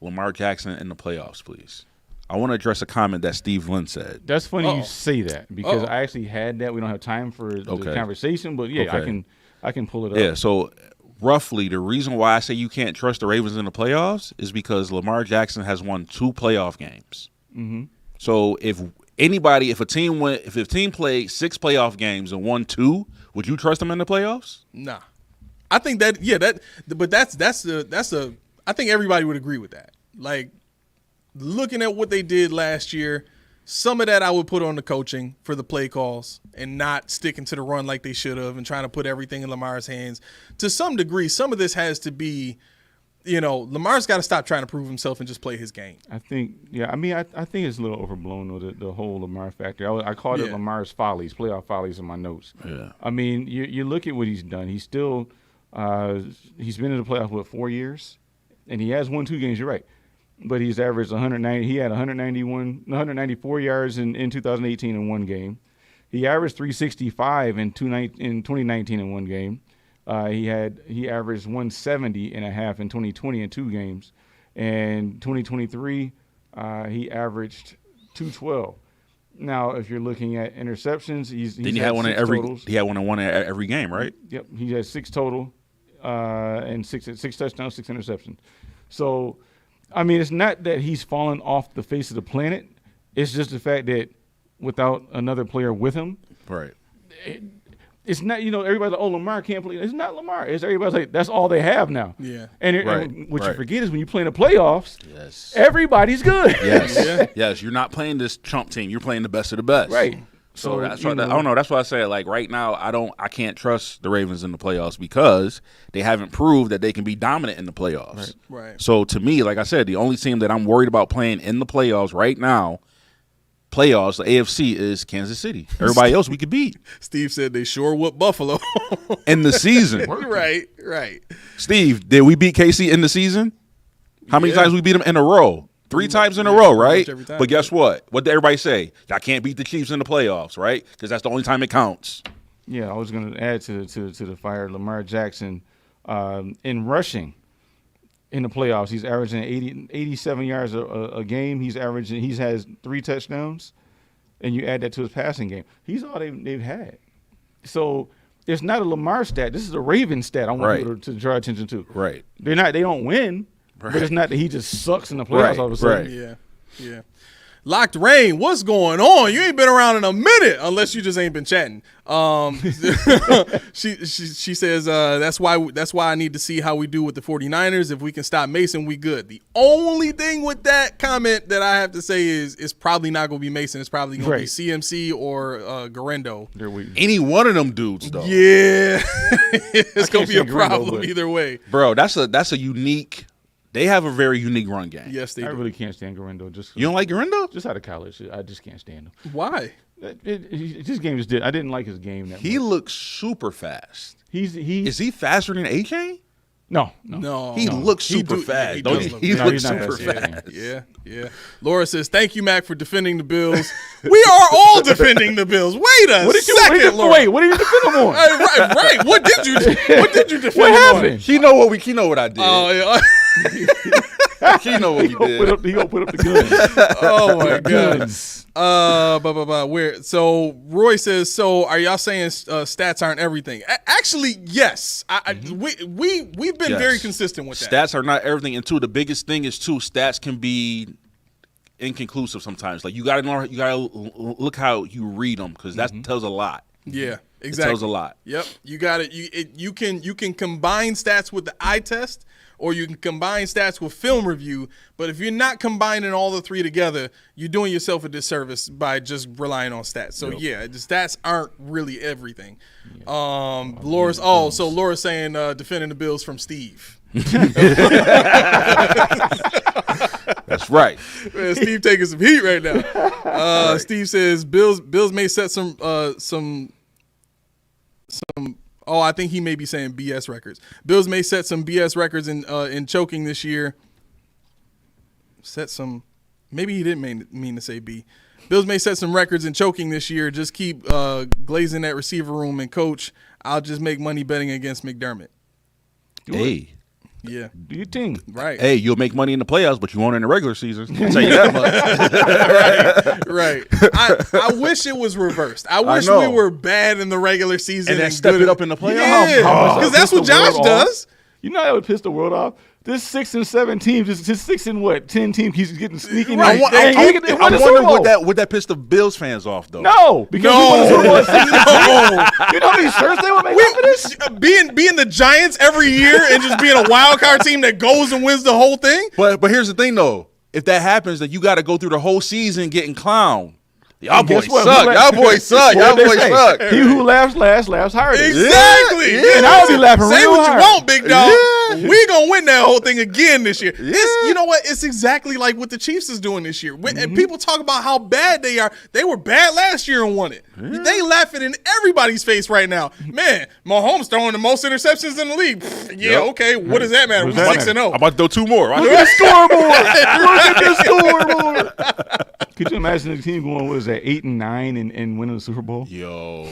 Lamar Jackson in the playoffs, please? I want to address a comment that Steve Lynn said. That's funny you say that, because I actually had that. We don't have time for the conversation, but yeah, I can pull it up. Yeah, so roughly the reason why I say you can't trust the Ravens in the playoffs is because Lamar Jackson has won 2 playoff games. Mm-hmm. So if a team played 6 playoff games and won 2, would you trust them in the playoffs? Nah. I think that but that's a I think everybody would agree with that. Like, looking at what they did last year, some of that I would put on the coaching for the play calls and not sticking to the run like they should have and trying to put everything in Lamar's hands. To some degree, some of this has to be, Lamar's got to stop trying to prove himself and just play his game. I think, I think it's a little overblown, though, the whole Lamar factor. I called it Lamar's follies, playoff follies in my notes. Yeah. I mean, you look at what he's done. He's still he's been in the playoffs, 4 years? And he has won 2 games, you're right. But he's averaged 190. He had 194 yards in 2018 in 1 game. He averaged 365 in 2019 in 1 game. He averaged 170 and a half in 2020 in 2 games. And 2023, he averaged 212. Now, if you're looking at interceptions, he had one in every game, right? Yep, he has 6 total, and six touchdowns, 6 interceptions. So, I mean, it's not that he's fallen off the face of the planet. It's just the fact that without another player with him, right? It's not, everybody's like, oh, Lamar can't play. It's not Lamar. It's everybody's like, that's all they have now. Yeah. And what you forget is when you play in the playoffs, yes, everybody's good. Yes, yes. You're not playing this chump team. You're playing the best of the best. Right. So that's why I don't know. That's why I say, like, right now, I can't trust the Ravens in the playoffs because they haven't proved that they can be dominant in the playoffs. Right. So to me, like I said, the only team that I'm worried about playing in the playoffs right now, the AFC, is Kansas City. Everybody else we could beat. Steve said they sure whooped Buffalo in the season. Right. Steve, did we beat KC in the season? How many times we beat them in a row? 3 times in a row, right? But guess what? What did everybody say? I can't beat the Chiefs in the playoffs, right? Because that's the only time it counts. Yeah, I was going to add to the fire. Lamar Jackson in rushing in the playoffs, he's averaging 87 yards a game. He has 3 touchdowns, and you add that to his passing game. He's all they've had. So it's not a Lamar stat. This is a Ravens stat. I want people to draw attention to. Right. They don't win. Right. But it's not that he just sucks in the playoffs all of a sudden. Right. Yeah. Locked Rain, what's going on? You ain't been around in a minute unless you just ain't been chatting. She says that's why I need to see how we do with the 49ers. If we can stop Mason, we good. The only thing with that comment that I have to say is it's probably not going to be Mason. It's probably going to be CMC or Garendo. Any one of them dudes, though. Yeah. It's going to be a problem either way. Bro, that's a unique – they have a very unique run game. Yes, they do. I really can't stand Garendo. You don't like Garendo? Just out of college. I just can't stand him. Why? His game just did. I didn't like his game that much. He looks super fast. Is he faster than A-Chain? No. He looks super fast. He looks super fast. Yeah. Laura says, thank you, Mac, for defending the Bills. We are all defending the Bills. Wait a second, Laura. Wait, what did you defend them on? Right. What did you defend what happened? on? He know what I did. Oh, yeah. He know what he did. He gonna put up the guns. Oh my goodness. Where? So Roy says. So are y'all saying stats aren't everything? Actually, yes. We've been very consistent with that. Stats are not everything, and the biggest thing is stats can be inconclusive sometimes. Like you gotta look how you read them because that tells a lot. Yeah, exactly. It tells a lot. Yep, you got it. You can combine stats with the eye test. Or you can combine stats with film review, but if you're not combining all the 3 together, you're doing yourself a disservice by just relying on stats. So the stats aren't really everything. Laura's saying defending the Bills from Steve. That's right. Man, Steve taking some heat right now. Right. Steve says Bills may set some. Oh, I think he may be saying BS records. Bills may set some BS records in choking this year. Maybe he didn't mean to say B. Bills may set some records in choking this year. Just keep glazing that receiver room, and coach, I'll just make money betting against McDermott. Hey. Yeah. Do your thing. Right. Hey, you'll make money in the playoffs, but you won't in the regular season. I'll tell you that much. Right. I wish it was reversed. I wish we were bad in the regular season and then step it up in the playoffs. Yeah, because that's what Josh does. You know that would piss the world off? This 6 and 7 teams, just 6 and 10 teams keeps getting sneaking. Right. I wonder would that piss the Bills fans off though? No, because you know how many shirts they would make after this? Giants? Being the Giants every year and just being a wild card team that goes and wins the whole thing. But here's the thing, though. If that happens, then you got to go through the whole season getting clowned. Y'all boys suck. Y'all boys suck. Y'all boys suck. He who laughs last laughs hardest. Exactly. Yeah. And I'll be laughing Say real what hard. you want, big dog. Yeah. We gonna win that whole thing again this year. Yeah. You know what? It's exactly like what the Chiefs is doing this year. And people talk about how bad they are. They were bad last year and won it. Yeah. They laughing in everybody's face right now. Man, Mahomes throwing the most interceptions in the league. Okay. What does that matter? We're 6-0. I'm about to throw 2 more. Look at the scoreboard. Look at the scoreboard. Could you imagine the team going, what is that, 8-9 and winning the Super Bowl? Yo.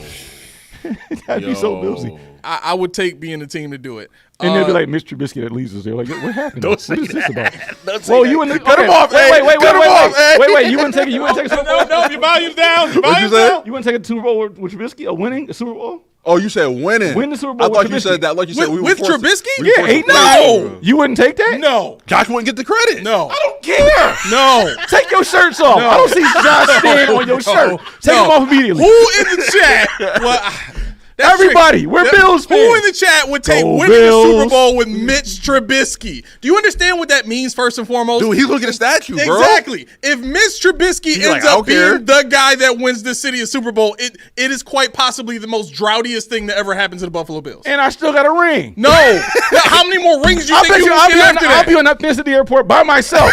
That'd be so Billsy. I would take being the team to do it. And they'll be like, Mr. Trubisky that leads us. They're like, what happened? Don't What say is this about? Well, you wouldn't cut him off. Wait. You wouldn't take it. You wouldn't take a Super Bowl. No, your volume's down. Your What'd you volume's say? down. You wouldn't take a Super Bowl with Trubisky? Winning a Super Bowl? Oh, you said winning. Win the Super Bowl I thought with you Trubisky. said that. Like you said, With Trubisky? Yeah, 8-9. No. You wouldn't take that? No. Josh wouldn't get the credit. No. I don't care. No. Take your shirts off. No. I don't see Josh stand on your shirt. Take them off immediately. Who in the chat? Well, that's Everybody, tricky. we're Bills fans. Who in the chat would take Go winning the Super Bills. Bowl with Mitch Trubisky? Do you understand what that means, first and foremost? Dude, he's looking at a statue, bro. Exactly. If Mitch Trubisky He's ends like, I up don't care. being the guy that wins the city of Super Bowl, it is quite possibly the most droughtiest thing that ever happened to the Buffalo Bills. And I still got a ring. No. How many more rings do you think you I'll will get after I'll that? be on that fence at the airport by myself.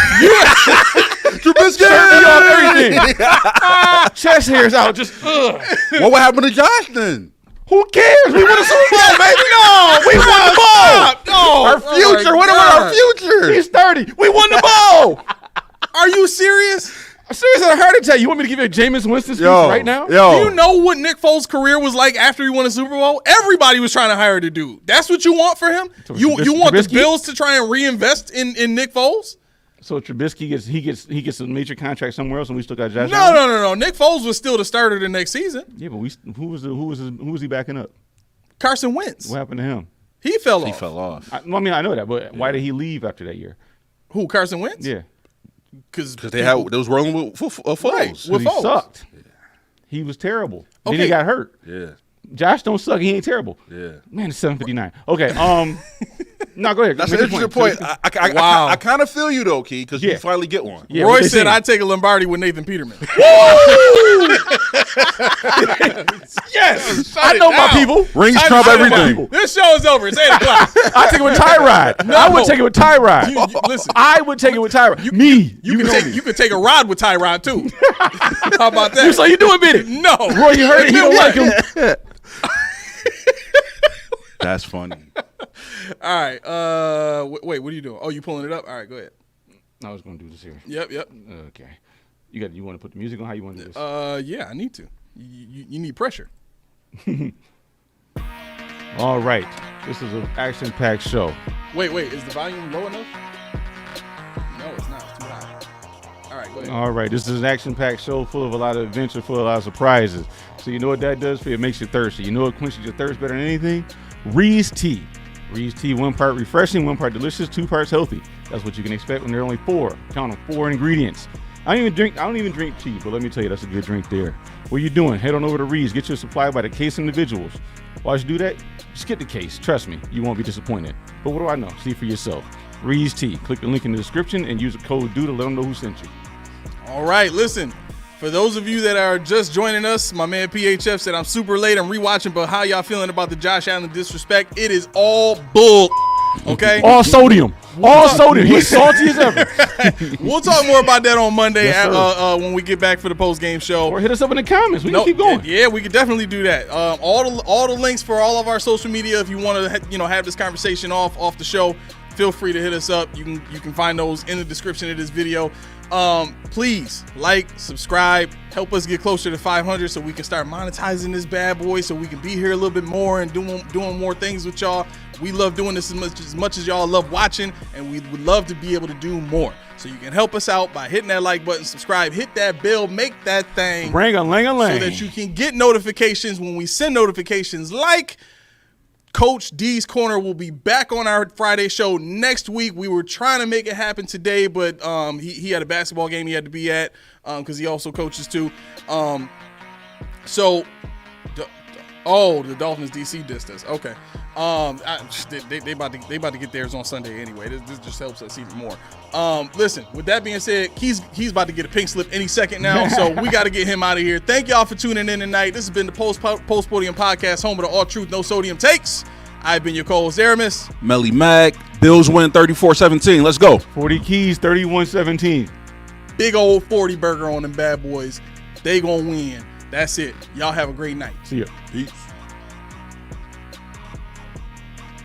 Trubisky. Shirt me off everything. Chest hairs out. Just What would happen to Josh then? who cares? We won a Super Bowl, baby. No, we won the ball. No. Our future. What about our future? He's 30. We won the ball. Are you serious? I'm serious as a heart attack. You want me to give you a Jameis Winston speech right now? Do you know what Nick Foles' career was like after he won a Super Bowl? Everybody was trying to hire the dude. That's what you want for him? You want the Trubisky? Bills to try and reinvest in Nick Foles? So Trubisky gets a major contract somewhere else, and we still got Josh Allen? No. Nick Foles was still the starter the next season. Yeah, but who was he backing up? Carson Wentz. What happened to him? He fell off. He fell off. I know that, but why did he leave after that year? Who, Carson Wentz? Yeah, Because They was rolling with Foles. Right. With he Foles. sucked. He was terrible. Then Okay. he got hurt. Yeah. Josh don't suck. He ain't terrible. Yeah. Man, it's 7:59. Okay. No, go ahead. That's Make an your interesting point. Wow. I kind of feel you though, Key, because you finally get one. Yeah, Roy what they said saying? I'd take a Lombardi with Nathan Peterman. Yes. I know my people. Rings I trump know my everything. people. This show is over. It's 8 o'clock. I take it with Tyrod. I would take it with Tyrod. Listen. I would take it with Tyrod. Me. You could take a rod with Tyrod too. How about that? So you doing Biddy? No. Roy, you heard it. He don't like him. That's funny. All right. Wait. What are you doing? Oh, you pulling it up? All right. Go ahead. I was going to do this here. Yep. Okay. You want to put the music on? How you want to do this? Yeah. I need to. You need pressure. All right. This is an action-packed show. Wait. Is the volume low enough? No, it's not. It's too high. All right. Go ahead. All right. This is an action-packed show full of a lot of adventure, full of a lot of surprises. So you know what that does for you? It makes you thirsty. You know what quenches your thirst better than anything? Ree's Tea. Ree's Tea, 1 part refreshing, 1 part delicious, 2 parts healthy. That's what you can expect when there are only 4. Count them, 4 ingredients. I don't even drink tea, but let me tell you, that's a good drink there. What are you doing? Head on over to Ree's. Get your supply by the case individuals. Why should you do that? Just get the case. Trust me, you won't be disappointed. But what do I know? See for yourself. Ree's Tea. Click the link in the description and use the code DO to let them know who sent you. All right. Listen. For those of you that are just joining us, my man PHF said I'm super late. I'm rewatching, but how y'all feeling about the Josh Allen disrespect? It is all bull. Okay. All sodium. All sodium. He's salty as ever. We'll talk more about that on Monday Yes, when we get back for the post-game show. Or hit us up in the comments. We can keep going. Yeah, we could definitely do that. All the links for all of our social media. If you want to, have this conversation off the show, feel free to hit us up. You can find those in the description of this video. Please like, subscribe, help us get closer to 500 so we can start monetizing this bad boy, so we can be here a little bit more and doing more things with y'all. We love doing this as much as y'all love watching, and we would love to be able to do more. So you can help us out by hitting that like button, subscribe, hit that bell, make that thing Ring-a-ling-a-ling. so that you can get notifications when we send notifications. Like Coach D's Corner will be back on our Friday show next week. We were trying to make it happen today, but he had a basketball game he had to be at because he also coaches too. So Oh, the Dolphins DC distance. Okay. They about to get theirs on Sunday anyway. This just helps us even more. Listen, with that being said, he's about to get a pink slip any second now, so we got to get him out of here. Thank y'all for tuning in tonight. This has been the Post Podium Podcast, home of the All Truth, No Sodium takes. I've been your co-host, Aramis. Melly Mac. Bills win 34-17. Let's go. 40 Keys, 31-17. Big old 40 burger on them bad boys. They gonna win. That's it. Y'all have a great night. See ya. Peace.